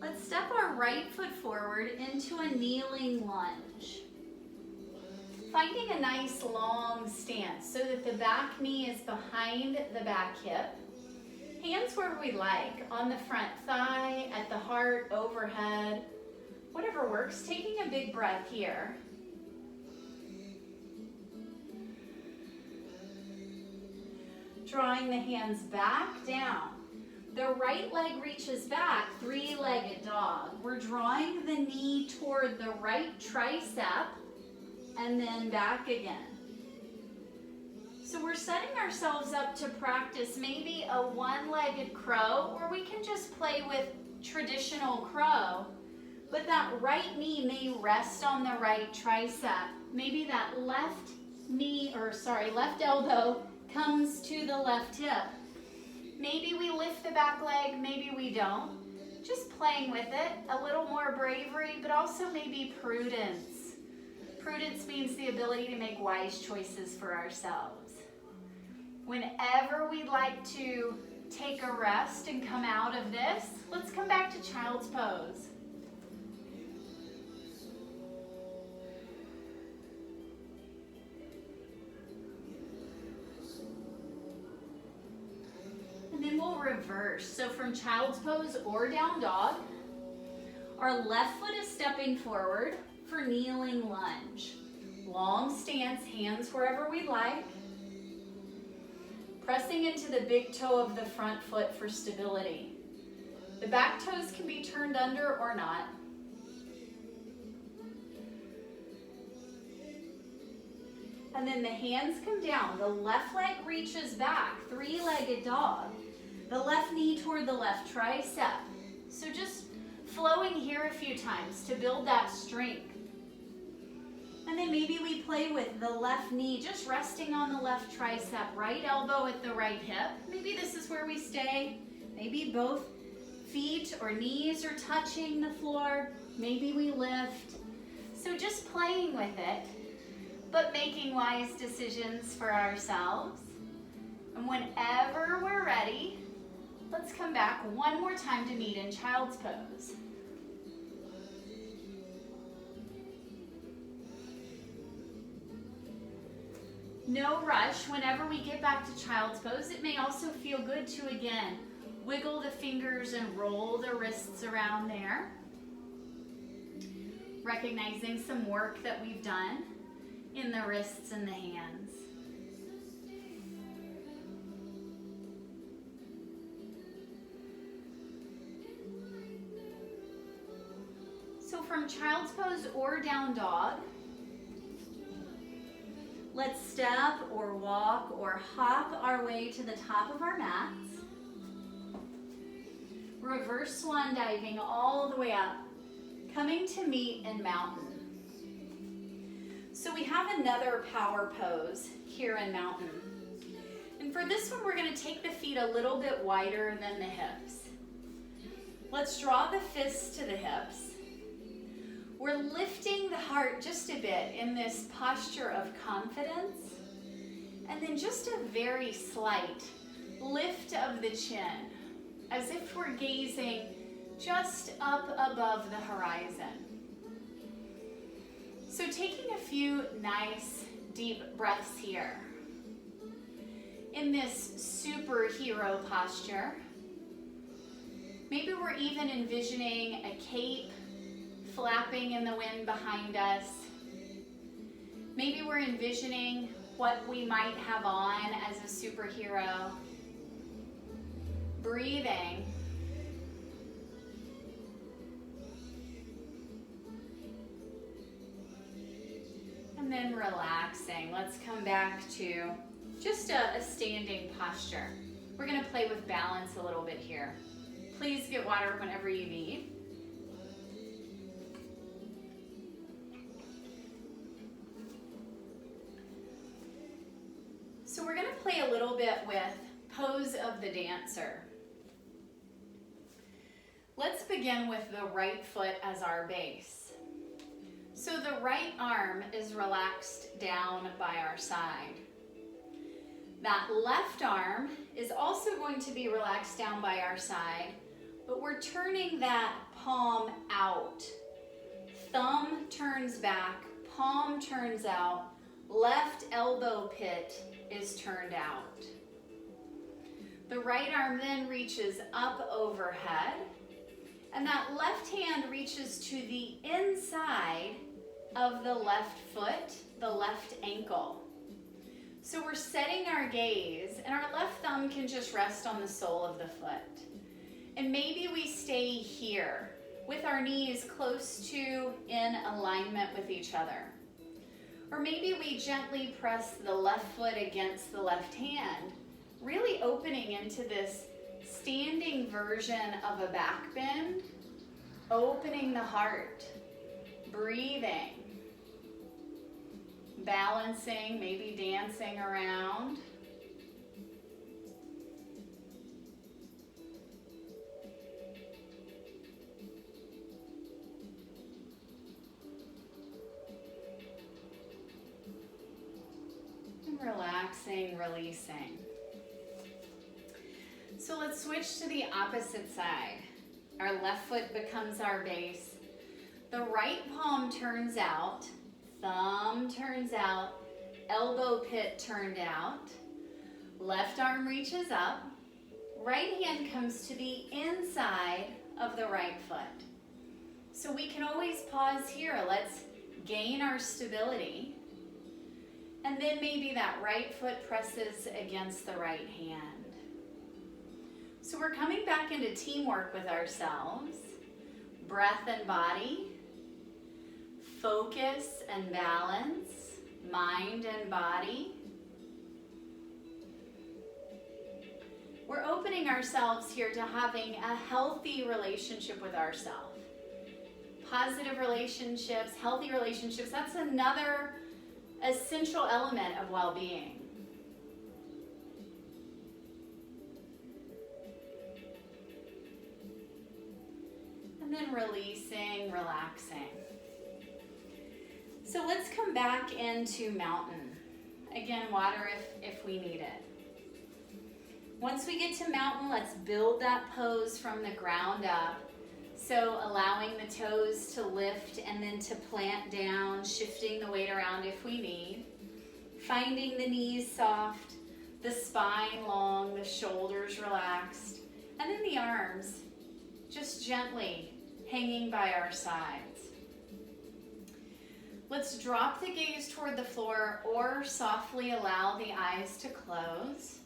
let's step our right foot forward into a kneeling lunge. Finding a nice long stance so that the back knee is behind the back hip. Hands where we like, on the front thigh, at the heart, overhead, whatever works. Taking a big breath here. Drawing the hands back down. The right leg reaches back, three-legged dog. We're drawing the knee toward the right tricep and then back again. So we're setting ourselves up to practice maybe a one-legged crow, or we can just play with traditional crow, but that right knee may rest on the right tricep. Maybe that left elbow comes to the left hip. Maybe we lift the back leg, maybe we don't. Just playing with it, a little more bravery, but also maybe prudence. Prudence means the ability to make wise choices for ourselves. Whenever we'd like to take a rest and come out of this, let's come back to child's pose. And then we'll reverse. So from child's pose or down dog, our left foot is stepping forward for kneeling lunge. Long stance, hands wherever we like. Pressing into the big toe of the front foot for stability. The back toes can be turned under or not. And then the hands come down. The left leg reaches back, three-legged dog. The left knee toward the left tricep. So just flowing here a few times to build that strength. And then maybe we play with the left knee just resting on the left tricep, right elbow at the right hip. Maybe this is where we stay. Maybe both feet or knees are touching the floor. Maybe we lift. So just playing with it, but making wise decisions for ourselves. And whenever we're ready, Let's come back one more time to meet in child's pose. No rush. Whenever we get back to child's pose, it may also feel good to, again, wiggle the fingers and roll the wrists around there. Recognizing some work that we've done in the wrists and the hands. So from child's pose or down dog, let's step or walk or hop our way to the top of our mats. Reverse swan diving all the way up, coming to meet in mountain. So we have another power pose here in mountain. And for this one, we're going to take the feet a little bit wider than the hips. Let's draw the fists to the hips. We're lifting the heart just a bit in this posture of confidence. And then just a very slight lift of the chin, as if we're gazing just up above the horizon. So taking a few nice deep breaths here. In this superhero posture, maybe we're even envisioning a cape flapping in the wind behind us. Maybe we're envisioning what we might have on as a superhero. Breathing. And then relaxing. Let's come back to just a standing posture. We're going to play with balance a little bit here. Please get water whenever you need. So we're going to play a little bit with pose of the dancer. Let's begin with the right foot as our base. So the right arm is relaxed down by our side. That left arm is also going to be relaxed down by our side, but we're turning that palm out. Thumb turns back, palm turns out, left elbow pit is turned out. The right arm then reaches up overhead, and that left hand reaches to the inside of the left foot, the left ankle. So we're setting our gaze, and our left thumb can just rest on the sole of the foot. And maybe we stay here with our knees close to in alignment with each other. Or maybe we gently press the left foot against the left hand, really opening into this standing version of a back bend, opening the heart, breathing, balancing, maybe dancing around. And relaxing, releasing. So let's switch to the opposite side. Our left foot becomes our base. The right palm turns out, thumb turns out, elbow pit turned out. Left arm reaches up. Right hand comes to the inside of the right foot. So we can always pause here. Let's gain our stability. And then maybe that right foot presses against the right hand. So we're coming back into teamwork with ourselves. Breath and body. Focus and balance. Mind and body. We're opening ourselves here to having a healthy relationship with ourselves. Positive relationships, healthy relationships, that's another essential element of well-being. And then releasing, relaxing. So let's come back into mountain. Again, water if we need it. Once we get to mountain, let's build that pose from the ground up. So allowing the toes to lift and then to plant down, shifting the weight around if we need. Finding the knees soft, the spine long, the shoulders relaxed, and then the arms just gently hanging by our sides. Let's drop the gaze toward the floor or softly allow the eyes to close.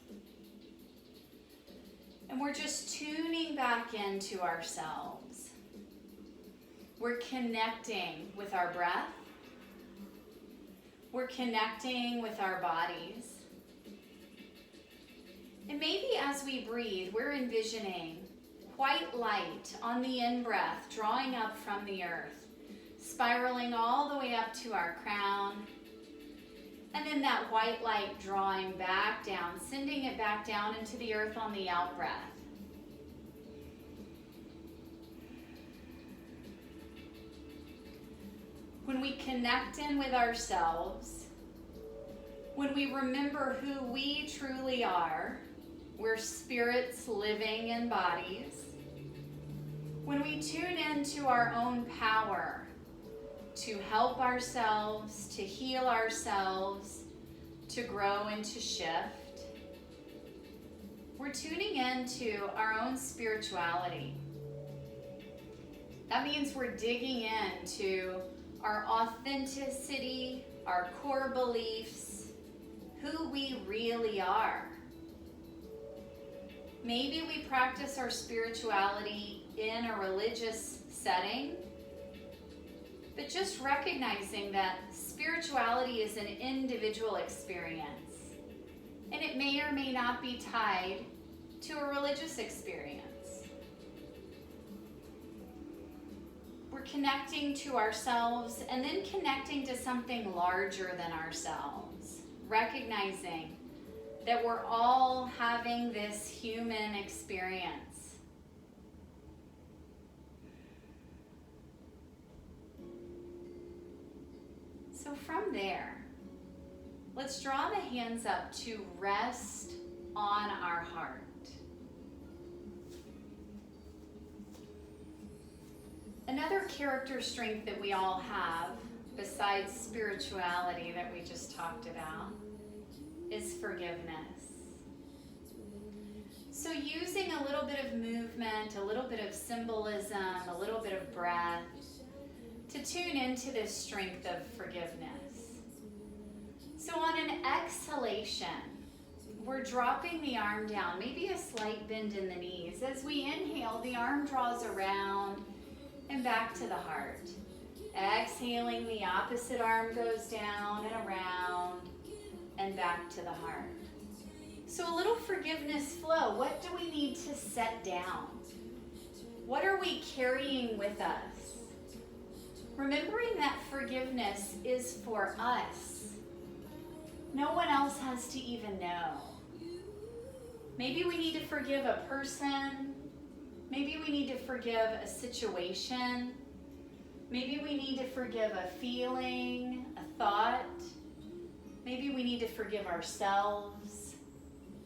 And we're just tuning back into ourselves. We're connecting with our breath. We're connecting with our bodies. And maybe as we breathe, we're envisioning white light on the in-breath, drawing up from the earth, spiraling all the way up to our crown. And then that white light drawing back down, sending it back down into the earth on the out-breath. When we connect in with ourselves, when we remember who we truly are, we're spirits living in bodies. When we tune into our own power to help ourselves, to heal ourselves, to grow and to shift, we're tuning into our own spirituality. That means we're digging into our authenticity, our core beliefs, who we really are. Maybe we practice our spirituality in a religious setting, but just recognizing that spirituality is an individual experience, and it may or may not be tied to a religious experience. We're connecting to ourselves and then connecting to something larger than ourselves, recognizing that we're all having this human experience. So from there, let's draw the hands up to rest on our heart. Another character strength that we all have, besides spirituality that we just talked about, is forgiveness. So using a little bit of movement, a little bit of symbolism, a little bit of breath to tune into this strength of forgiveness. So on an exhalation, we're dropping the arm down, maybe a slight bend in the knees. As we inhale, the arm draws around and back to the heart. Exhaling, the opposite arm goes down and around and back to the heart. So a little forgiveness flow. What do we need to set down? What are we carrying with us? Remembering that forgiveness is for us. No one else has to even know. Maybe we need to forgive a person. Maybe we need to forgive a situation. Maybe we need to forgive a feeling, a thought. Maybe we need to forgive ourselves.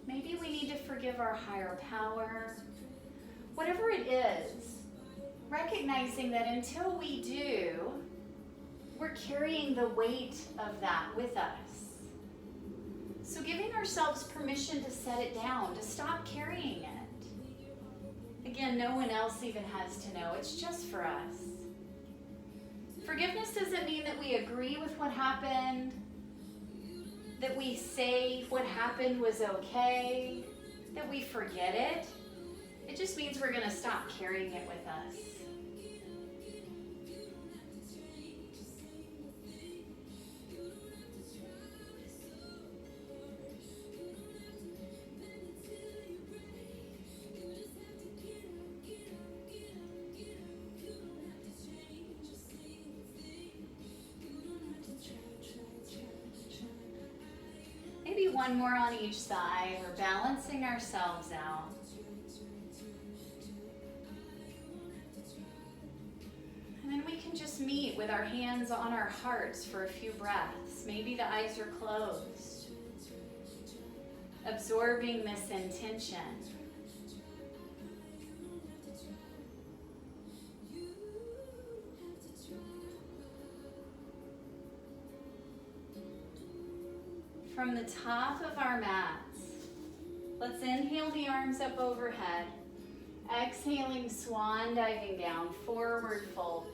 Maybe we need to forgive our higher power. Whatever it is, recognizing that until we do, we're carrying the weight of that with us. So giving ourselves permission to set it down, to stop carrying it. Again, no one else even has to know. It's just for us. Forgiveness doesn't mean that we agree with what happened, that we say what happened was okay, that we forget it. It just means we're going to stop carrying it with us. Maybe one more on each side. We're balancing ourselves out. And then we can just meet with our hands on our hearts for a few breaths. Maybe the eyes are closed. absorbing this intention. From the top of our mats, let's inhale the arms up overhead. Exhaling, swan diving down, forward fold.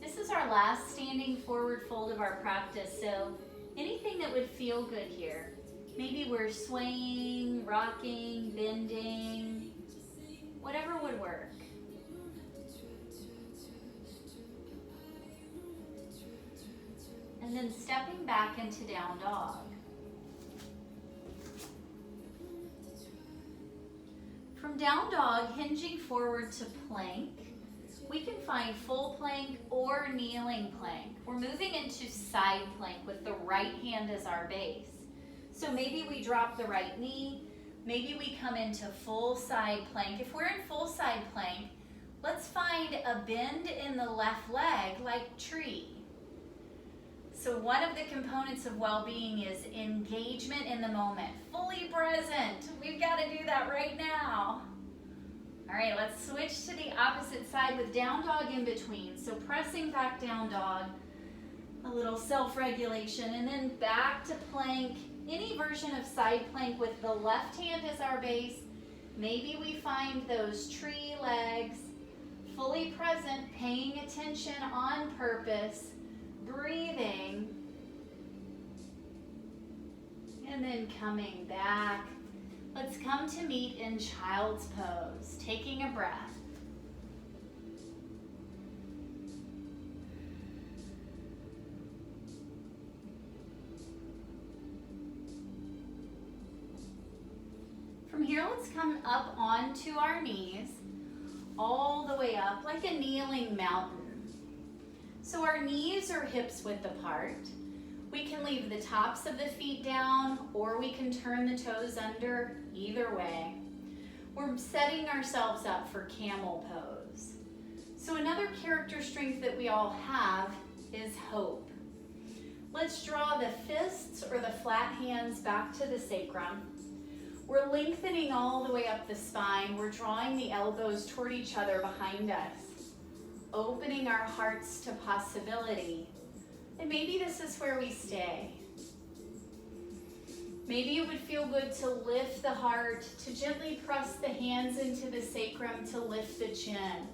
This is our last standing forward fold of our practice, so anything that would feel good here. Maybe we're swaying, rocking, bending, whatever would work. And then stepping back into down dog. From down dog, hinging forward to plank, we can find full plank or kneeling plank. We're moving into side plank with the right hand as our base. So maybe we drop the right knee, maybe we come into full side plank. If we're in full side plank, let's find a bend in the left leg like tree. So one of the components of well-being is engagement in the moment, fully present. We've got to do that right now. All right, let's switch to the opposite side with down dog in between. So pressing back down dog, a little self-regulation, and then back to plank, any version of side plank with the left hand as our base. Maybe we find those tree legs, fully present, paying attention on purpose, breathing, and then coming back. Let's come to meet in child's pose, taking a breath. From here, let's come up onto our knees, all the way up like a kneeling mountain. So our knees are hips width apart. We can leave the tops of the feet down, or we can turn the toes under, either way. We're setting ourselves up for camel pose. So another character strength that we all have is hope. Let's draw the fists or the flat hands back to the sacrum. We're lengthening all the way up the spine. We're drawing the elbows toward each other behind us, opening our hearts to possibility. And maybe this is where we stay. Maybe it would feel good to lift the heart, to gently press the hands into the sacrum to lift the chin.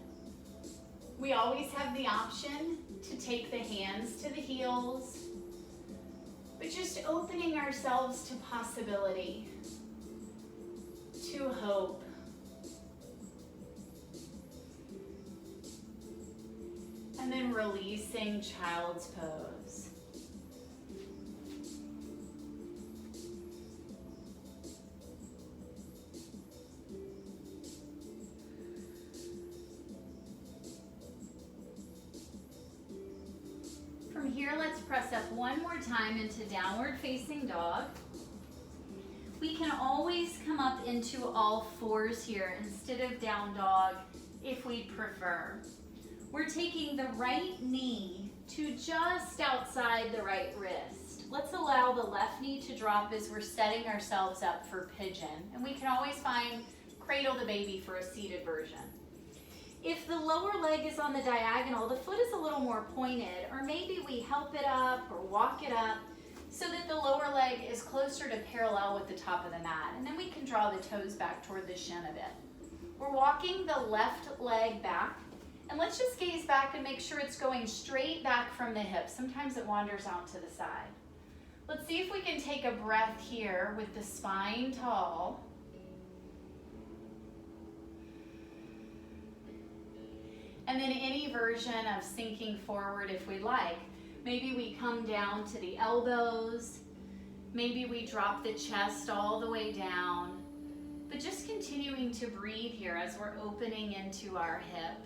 We always have the option to take the hands to the heels, but just opening ourselves to possibility, to hope. And then releasing child's pose. From here, let's press up one more time into downward facing dog. We can always come up into all fours here instead of down dog if we prefer. We're taking the right knee to just outside the right wrist. Let's allow the left knee to drop as we're setting ourselves up for pigeon. And we can always find cradle the baby for a seated version. If the lower leg is on the diagonal, the foot is a little more pointed, or maybe we help it up or walk it up so that the lower leg is closer to parallel with the top of the mat. And then we can draw the toes back toward the shin a bit. We're walking the left leg back. And let's just gaze back and make sure it's going straight back from the hips. Sometimes it wanders out to the side. Let's see if we can take a breath here with the spine tall. And then any version of sinking forward if we'd like. Maybe we come down to the elbows. Maybe we drop the chest all the way down. But just continuing to breathe here as we're opening into our hip.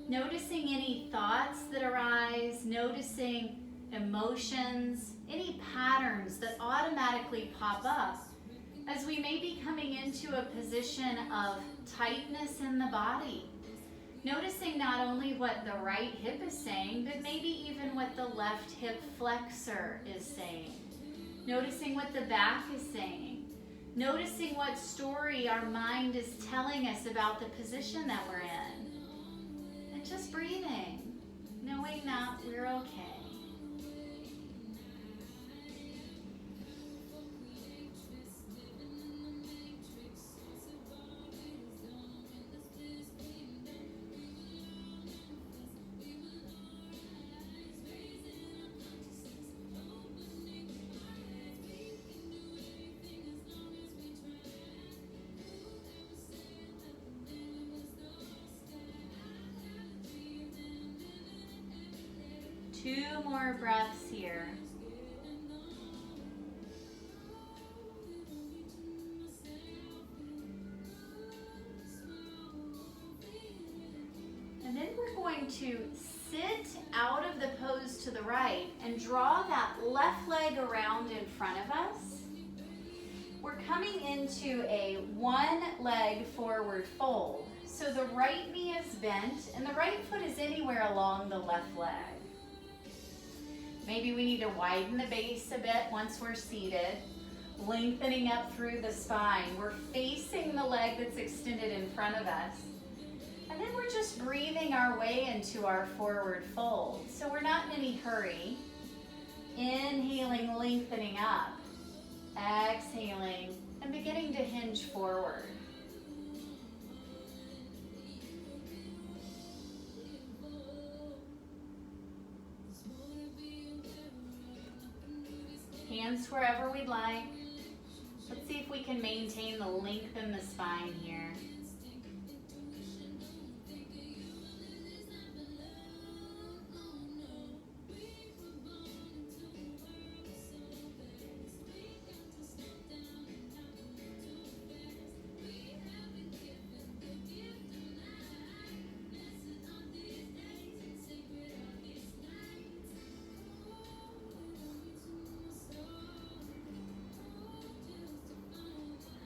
Noticing any thoughts that arise, noticing emotions, any patterns that automatically pop up as we may be coming into a position of tightness in the body. Noticing not only what the right hip is saying, but maybe even what the left hip flexor is saying. Noticing what the back is saying. Noticing what story our mind is telling us about the position that we're in. And just breathing, knowing that we're okay. Two more breaths here. And then we're going to sit out of the pose to the right and draw that left leg around in front of us. We're coming into a one leg forward fold. So the right knee is bent and the right foot is anywhere along the left leg. Maybe we need to widen the base a bit once we're seated, lengthening up through the spine. We're facing the leg that's extended in front of us. And then we're just breathing our way into our forward fold. So we're not in any hurry. Inhaling, lengthening up. Exhaling, and beginning to hinge forward. Hands wherever we'd like. Let's see if we can maintain the length in the spine here.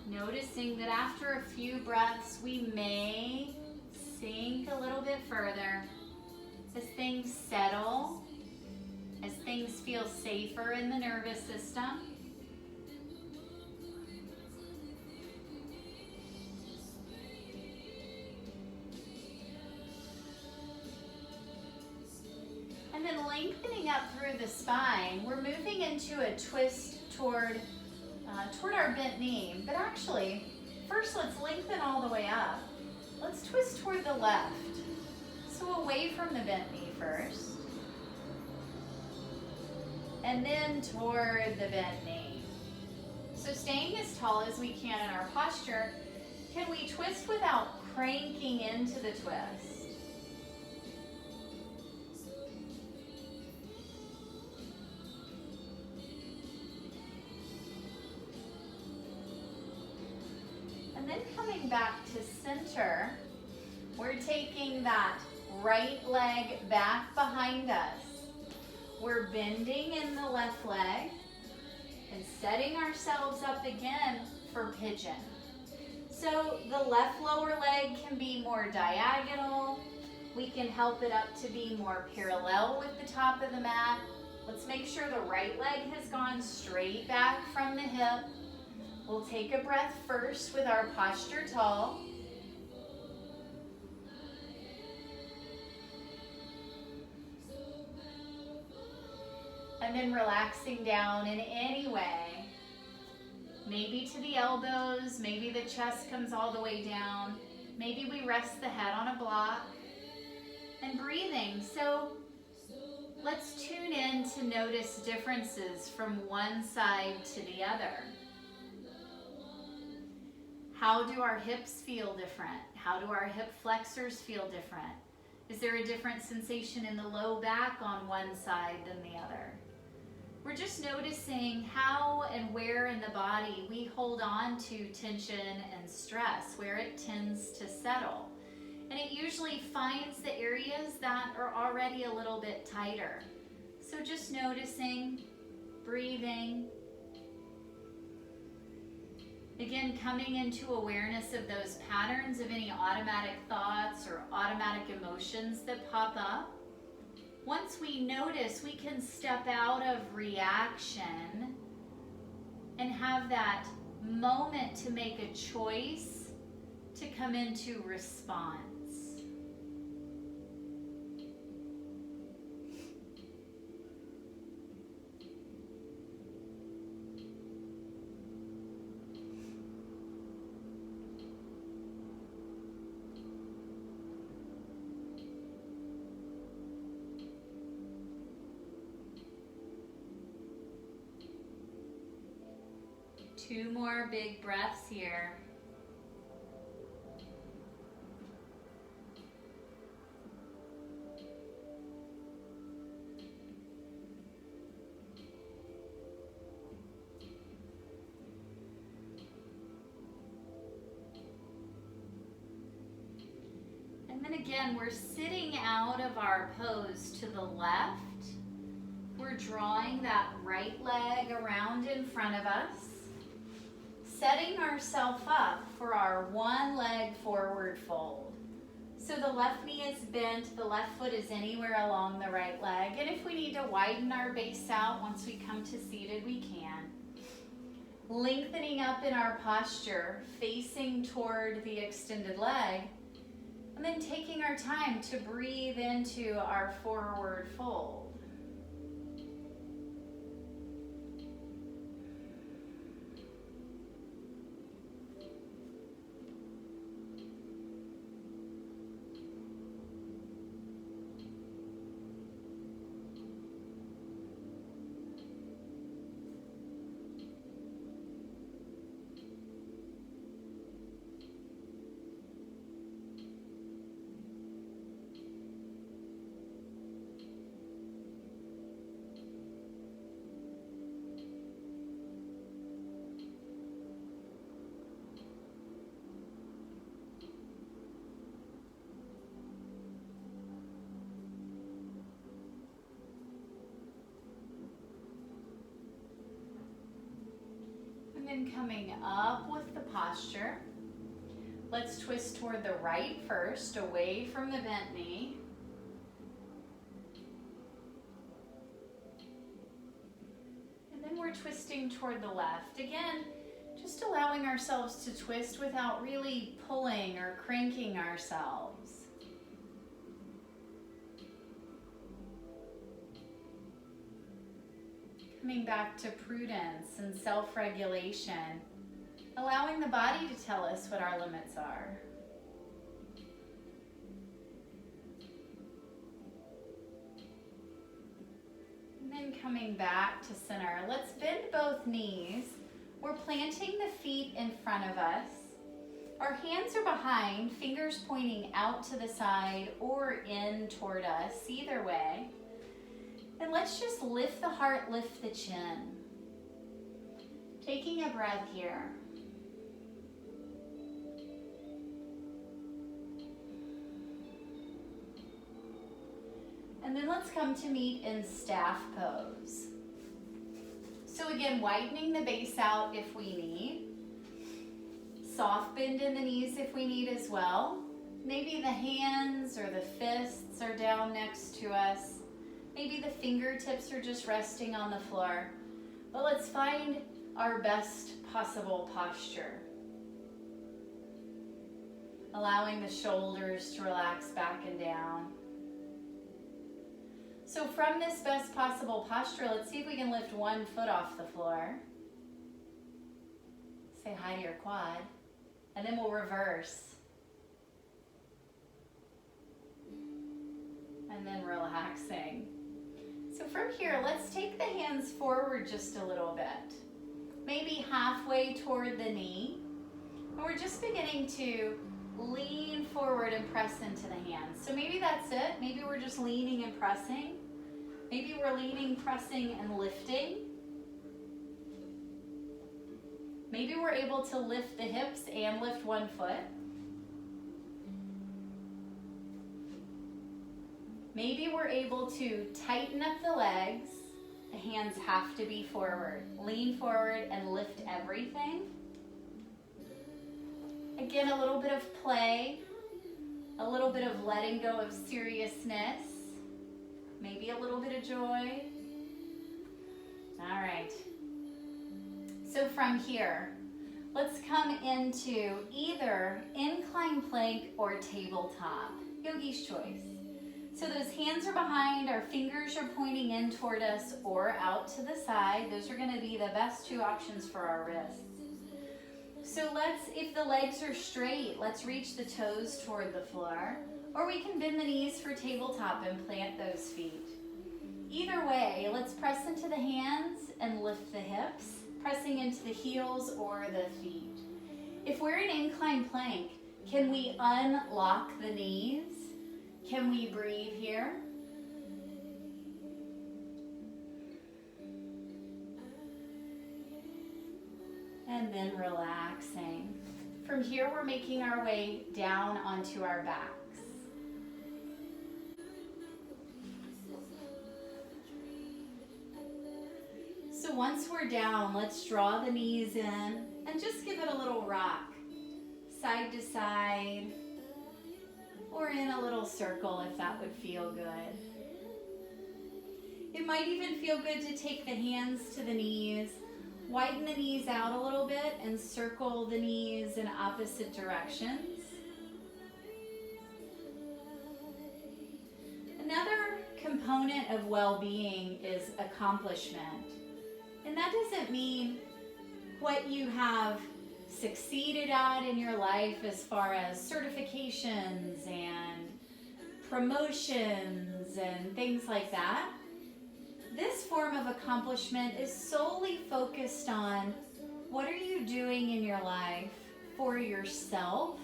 Noticing that after a few breaths, we may sink a little bit further as things settle, as things feel safer in the nervous system. And then lengthening up through the spine, we're moving into a twist toward our bent knee. But actually, first let's lengthen all the way up. Let's twist toward the left. So away from the bent knee first. And then toward the bent knee. So staying as tall as we can in our posture, can we twist without cranking into the twist? And then coming back to center, we're taking that right leg back behind us. We're bending in the left leg and setting ourselves up again for pigeon. So the left lower leg can be more diagonal. We can help it up to be more parallel with the top of the mat. Let's make sure the right leg has gone straight back from the hip. We'll take a breath first with our posture tall. And then relaxing down in any way. Maybe to the elbows, maybe the chest comes all the way down. Maybe we rest the head on a block. And breathing. So let's tune in to notice differences from one side to the other. How do our hips feel different? How do our hip flexors feel different? Is there a different sensation in the low back on one side than the other? We're just noticing how and where in the body we hold on to tension and stress, where it tends to settle. And it usually finds the areas that are already a little bit tighter. So just noticing, breathing. Again, coming into awareness of those patterns of any automatic thoughts or automatic emotions that pop up. Once we notice, we can step out of reaction and have that moment to make a choice to come into response. Two more big breaths here. And then again, we're sitting out of our pose to the left. We're drawing that right leg around in front of us, setting ourselves up for our one leg forward fold. So the left knee is bent, the left foot is anywhere along the right leg, and if we need to widen our base out once we come to seated, we can. Lengthening up in our posture, facing toward the extended leg, and then taking our time to breathe into our forward fold. And then coming up with the posture, let's twist toward the right first, away from the bent knee. And then we're twisting toward the left. Again, just allowing ourselves to twist without really pulling or cranking ourselves. Coming back to prudence and self-regulation, allowing the body to tell us what our limits are. And then coming back to center, let's bend both knees. We're planting the feet in front of us. Our hands are behind, fingers pointing out to the side or in toward us, either way. And let's just lift the heart, lift the chin. Taking a breath here. And then let's come to meet in staff pose. So again, widening the base out if we need. Soft bend in the knees if we need as well. Maybe the hands or the fists are down next to us. Maybe the fingertips are just resting on the floor. But let's find our best possible posture. Allowing the shoulders to relax back and down. So from this best possible posture, let's see if we can lift one foot off the floor. Say hi to your quad. And then we'll reverse. And then relaxing. So from here, let's take the hands forward just a little bit. Maybe halfway toward the knee. And we're just beginning to lean forward and press into the hands. So maybe that's it. Maybe we're just leaning and pressing. Maybe we're leaning, pressing, and lifting. Maybe we're able to lift the hips and lift one foot. Maybe we're able to tighten up the legs. The hands have to be forward. Lean forward and lift everything. Again, a little bit of play, a little bit of letting go of seriousness, maybe a little bit of joy. All right. So from here, Let's come into either incline plank or tabletop, yogi's choice. So those hands are behind, our fingers are pointing in toward us or out to the side. Those are gonna be the best two options for our wrists. So if the legs are straight, let's reach the toes toward the floor, or we can bend the knees for tabletop and plant those feet. Either way, let's press into the hands and lift the hips, pressing into the heels or the feet. If we're in incline plank, can we unlock the knees? Can we breathe here? And then relaxing. From here, we're making our way down onto our backs. So once we're down, let's draw the knees in and just give it a little rock, side to side, or in a little circle if that would feel good. It might even feel good to take the hands to the knees, widen the knees out a little bit, and circle the knees in opposite directions. Another component of well-being is accomplishment. And that doesn't mean what you have succeeded at in your life as far as certifications and promotions and things like that. This form of accomplishment is solely focused on what are you doing in your life for yourself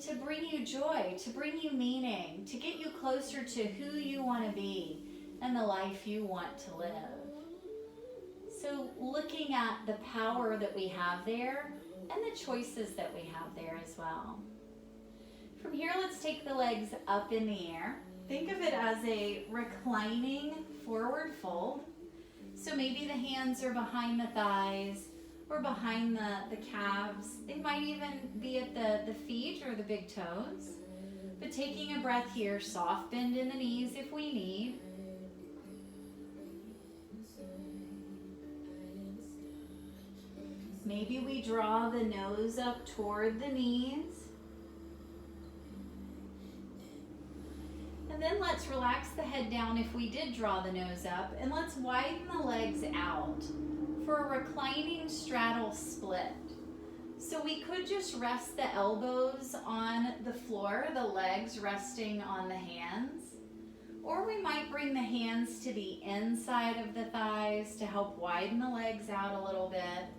to bring you joy, to bring you meaning, to get you closer to who you want to be and the life you want to live. So looking at the power that we have there and the choices that we have there as well. From here, let's take the legs up in the air. Think of it as a reclining forward fold. So maybe the hands are behind the thighs or behind the calves. They might even be at the feet or the big toes. But taking a breath here, soft bend in the knees if we need. Maybe we draw the nose up toward the knees. And then let's relax the head down if we did draw the nose up, and let's widen the legs out for a reclining straddle split. So we could just rest the elbows on the floor, the legs resting on the hands. Or we might bring the hands to the inside of the thighs to help widen the legs out a little bit.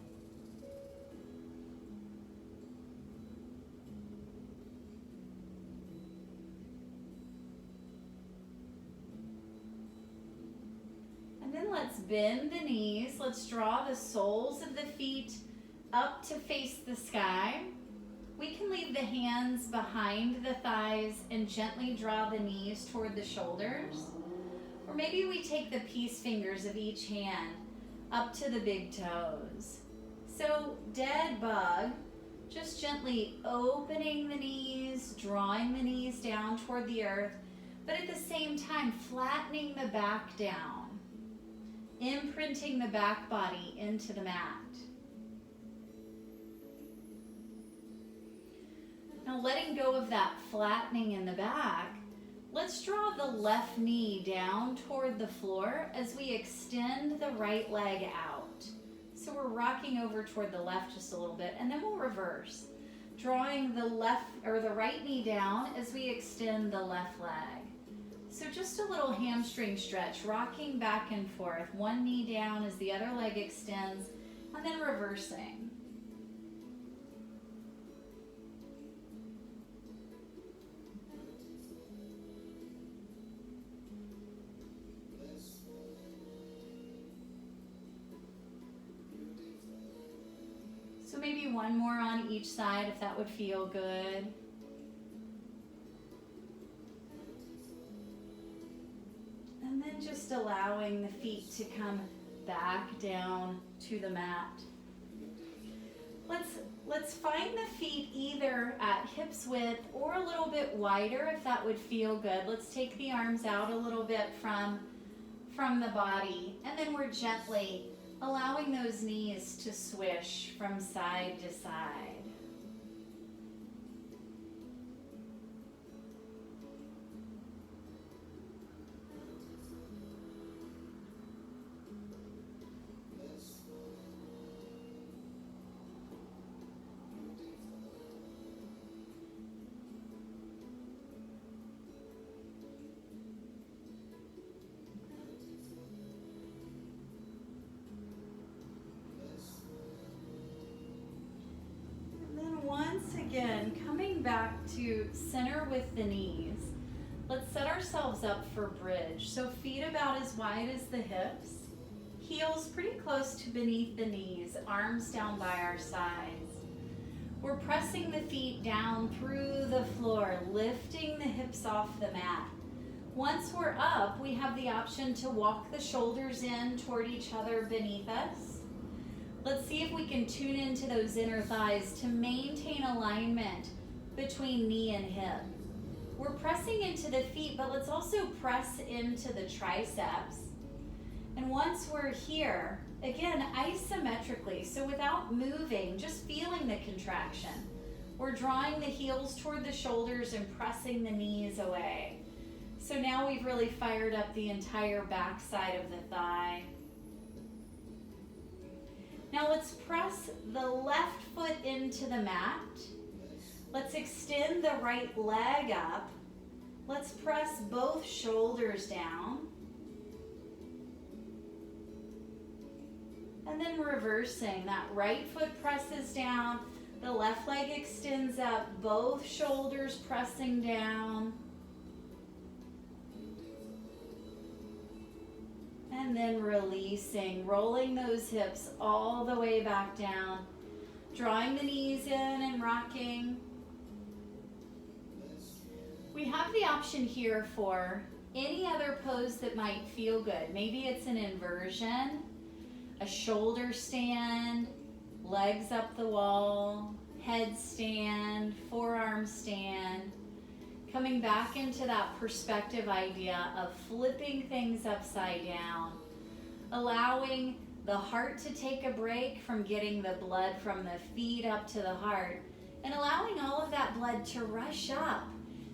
And then let's bend the knees. Let's draw the soles of the feet up to face the sky. We can leave the hands behind the thighs and gently draw the knees toward the shoulders. Or maybe we take the peace fingers of each hand up to the big toes. So dead bug, just gently opening the knees, drawing the knees down toward the earth, but at the same time flattening the back down, imprinting the back body into the mat. Now letting go of that flattening in the back, let's draw the left knee down toward the floor as we extend the right leg out. So we're rocking over toward the left just a little bit, and then we'll reverse, drawing the right knee down as we extend the left leg. So just a little hamstring stretch, rocking back and forth, one knee down as the other leg extends, and then reversing. So maybe one more on each side if that would feel good. And then just allowing the feet to come back down to the mat. Let's find the feet either at hips width or a little bit wider if that would feel good. Let's take the arms out a little bit from the body, and then we're gently allowing those knees to swish from side to side. Once again, coming back to center with the knees, let's set ourselves up for bridge. So feet about as wide as the hips, heels pretty close to beneath the knees, arms down by our sides. We're pressing the feet down through the floor, lifting the hips off the mat. Once we're up, we have the option to walk the shoulders in toward each other beneath us. Let's see if we can tune into those inner thighs to maintain alignment between knee and hip. We're pressing into the feet, but let's also press into the triceps. And once we're here, again, isometrically, so without moving, just feeling the contraction. We're drawing the heels toward the shoulders and pressing the knees away. So now we've really fired up the entire back side of the thigh. Now let's press the left foot into the mat. Let's extend the right leg up. Let's press both shoulders down. And then reversing, that right foot presses down, the left leg extends up, both shoulders pressing down. And then releasing, rolling those hips all the way back down, drawing the knees in and rocking. We have the option here for any other pose that might feel good. Maybe it's an inversion, a shoulder stand, legs up the wall, head stand, forearm stand. Coming back into that perspective idea of flipping things upside down, allowing the heart to take a break from getting the blood from the feet up to the heart, and allowing all of that blood to rush up,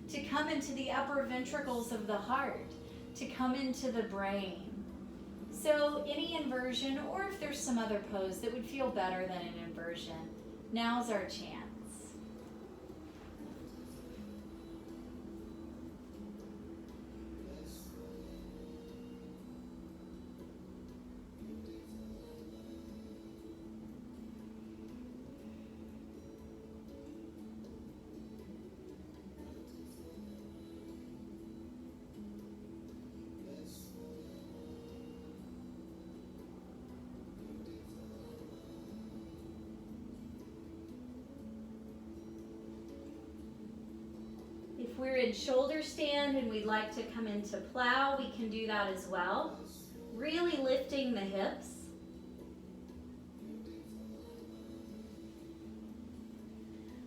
to come into the upper ventricles of the heart, to come into the brain. So any inversion, or if there's some other pose that would feel better than an inversion, now's our chance. If we're in shoulder stand and we'd like to come into plow, we can do that as well. Really lifting the hips.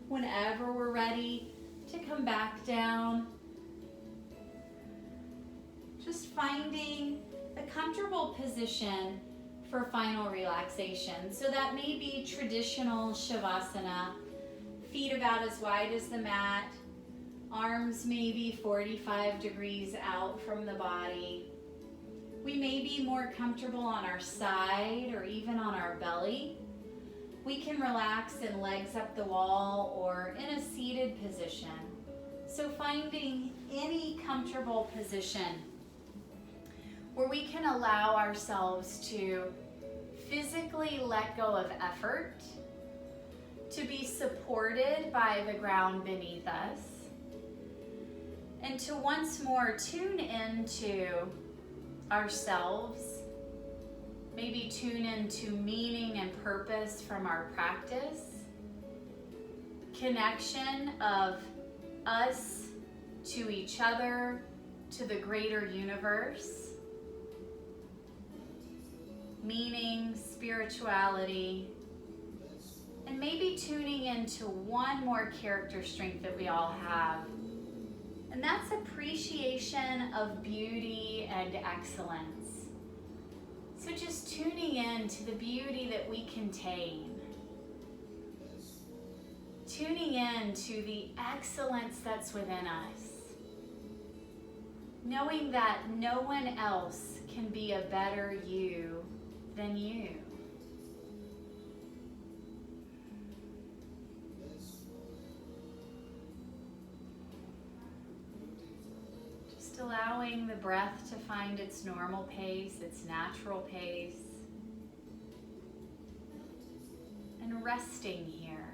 Whenever we're ready to come back down, just finding a comfortable position for final relaxation. So that may be traditional Shavasana, feet about as wide as the mat, arms maybe 45 degrees out from the body. We may be more comfortable on our side or even on our belly. We can relax in legs up the wall or in a seated position. So finding any comfortable position where we can allow ourselves to physically let go of effort, to be supported by the ground beneath us, and to once more tune into ourselves, maybe tune into meaning and purpose from our practice, connection of us to each other, to the greater universe, meaning, spirituality, and maybe tuning into one more character strength that we all have. And that's appreciation of beauty and excellence. So just tuning in to the beauty that we contain. Tuning in to the excellence that's within us. Knowing that no one else can be a better you than you. Just allowing the breath to find its normal pace, its natural pace. And resting here.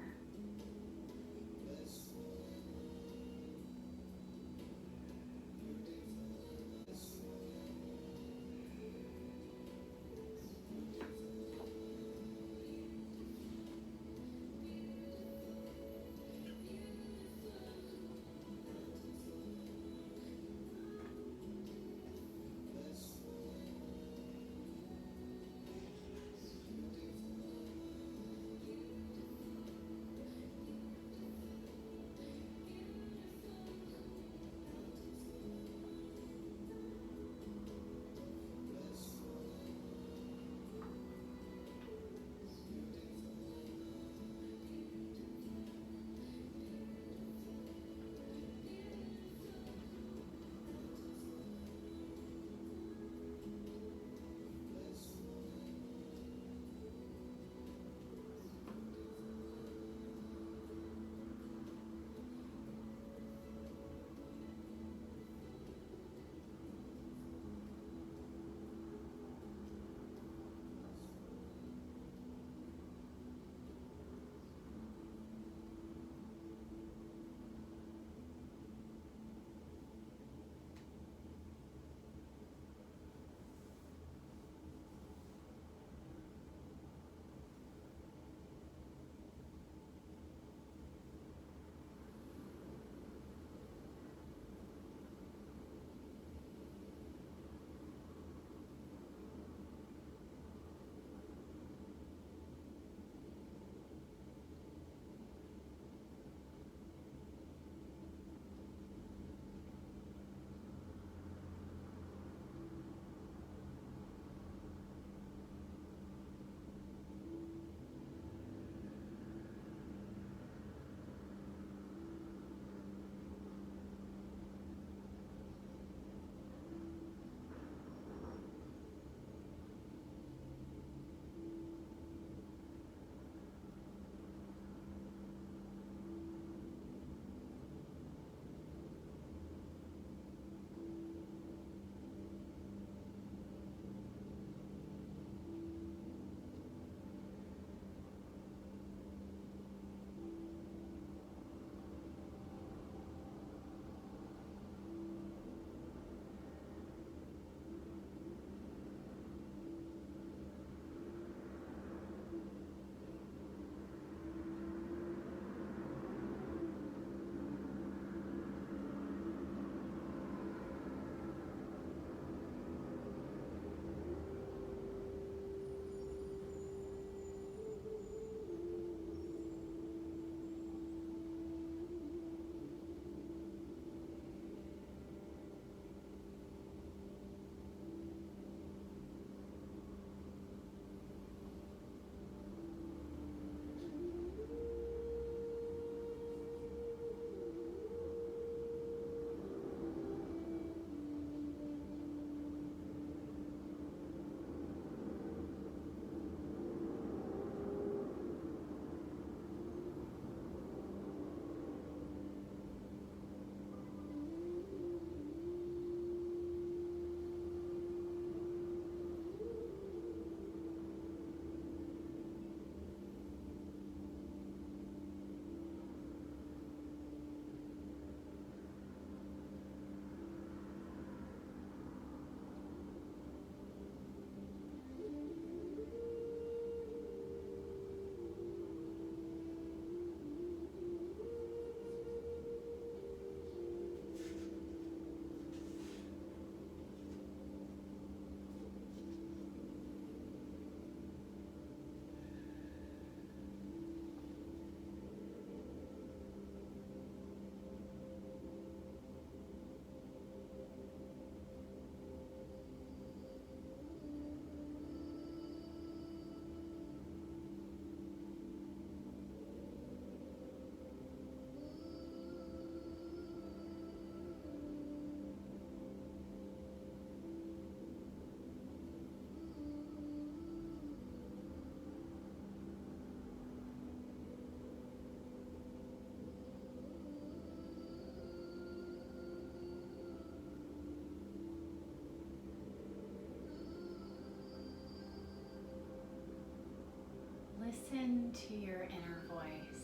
listen to your inner voice.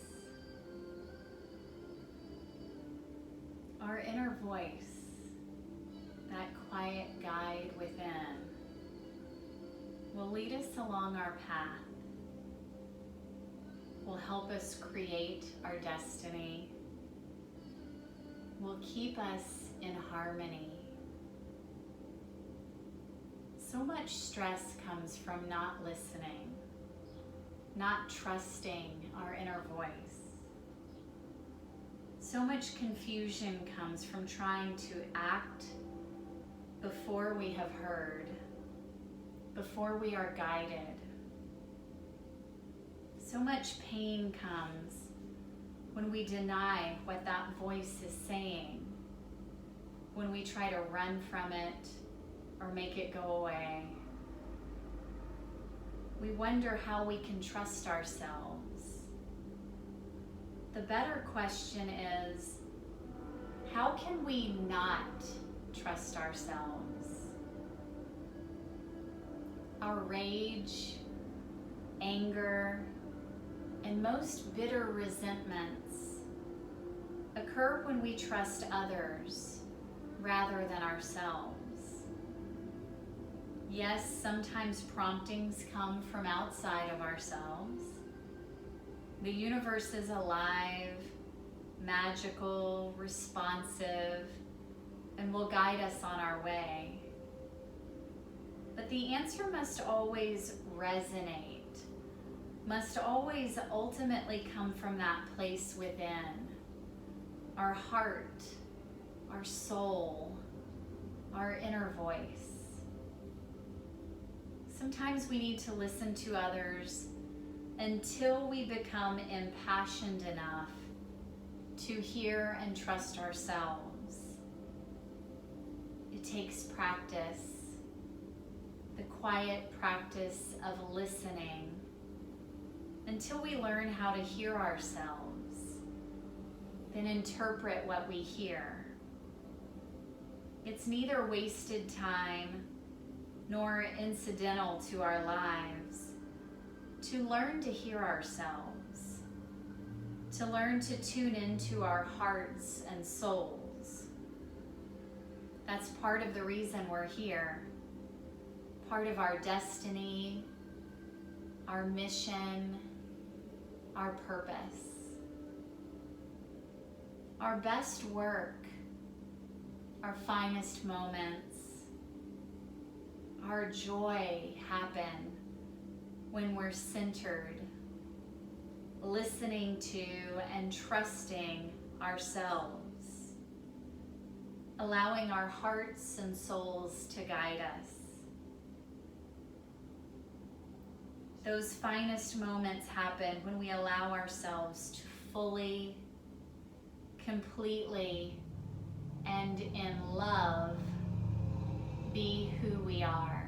Our inner voice, that quiet guide within, will lead us along our path, will help us create our destiny, will keep us in harmony. So much stress comes from not listening, not trusting our inner voice. So much confusion comes from trying to act before we have heard, before we are guided. So much pain comes when we deny what that voice is saying, when we try to run from it or make it go away. We wonder how we can trust ourselves. The better question is, how can we not trust ourselves? Our rage, anger, and most bitter resentments occur when we trust others rather than ourselves. Yes, sometimes promptings come from outside of ourselves. The universe is alive, magical, responsive, and will guide us on our way. But the answer must always resonate, must always ultimately come from that place within, our heart, our soul, our inner voice. Sometimes we need to listen to others until we become impassioned enough to hear and trust ourselves. It takes practice, the quiet practice of listening, until we learn how to hear ourselves, then interpret what we hear. It's neither wasted time nor incidental to our lives to learn to hear ourselves, to learn to tune into our hearts and souls. That's part of the reason we're here, part of our destiny, our mission, our purpose. Our best work, our finest moments, our joy happen when we're centered, listening to and trusting ourselves, allowing our hearts and souls to guide us. Those finest moments happen when we allow ourselves to fully, completely, and in love be who we are.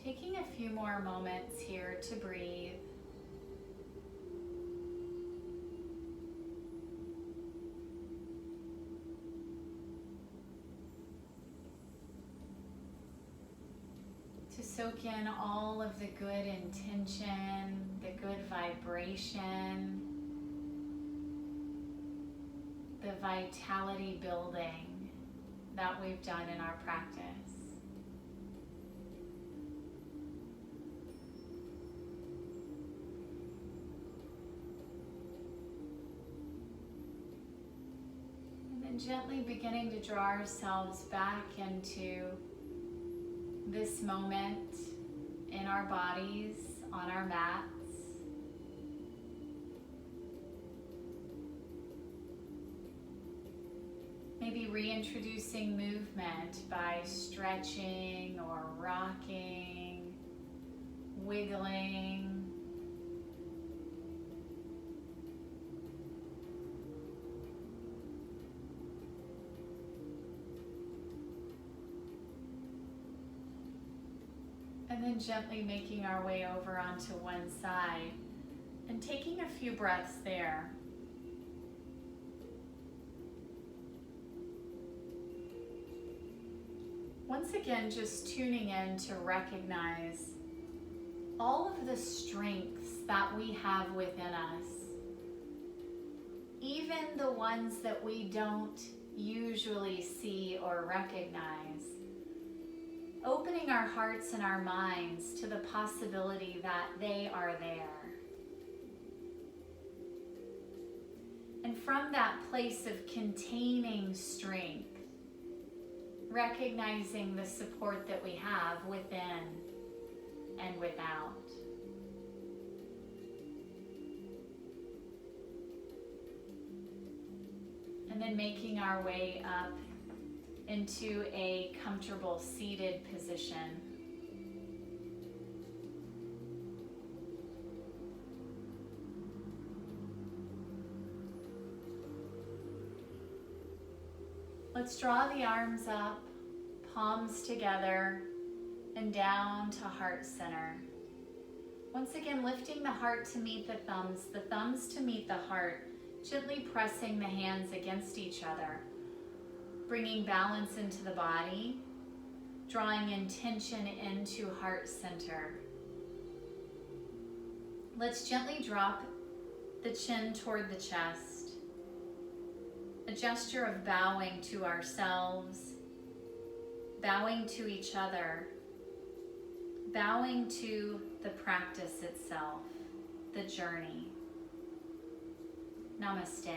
Taking a few more moments here to breathe. To soak in all of the good intention, the good vibration, the vitality building that we've done in our practice. Gently beginning to draw ourselves back into this moment in our bodies, on our mats. Maybe reintroducing movement by stretching or rocking, wiggling. And then gently making our way over onto one side and taking a few breaths there. Once again, just tuning in to recognize all of the strengths that we have within us, even the ones that we don't usually see or recognize. Opening our hearts and our minds to the possibility that they are there. And from that place of containing strength, recognizing the support that we have within and without. And then making our way up into a comfortable seated position. Let's draw the arms up, palms together, and down to heart center. Once again, lifting the heart to meet the thumbs to meet the heart, gently pressing the hands against each other, bringing balance into the body, drawing intention into heart center. Let's gently drop the chin toward the chest. A gesture of bowing to ourselves, bowing to each other, bowing to the practice itself, the journey. Namaste.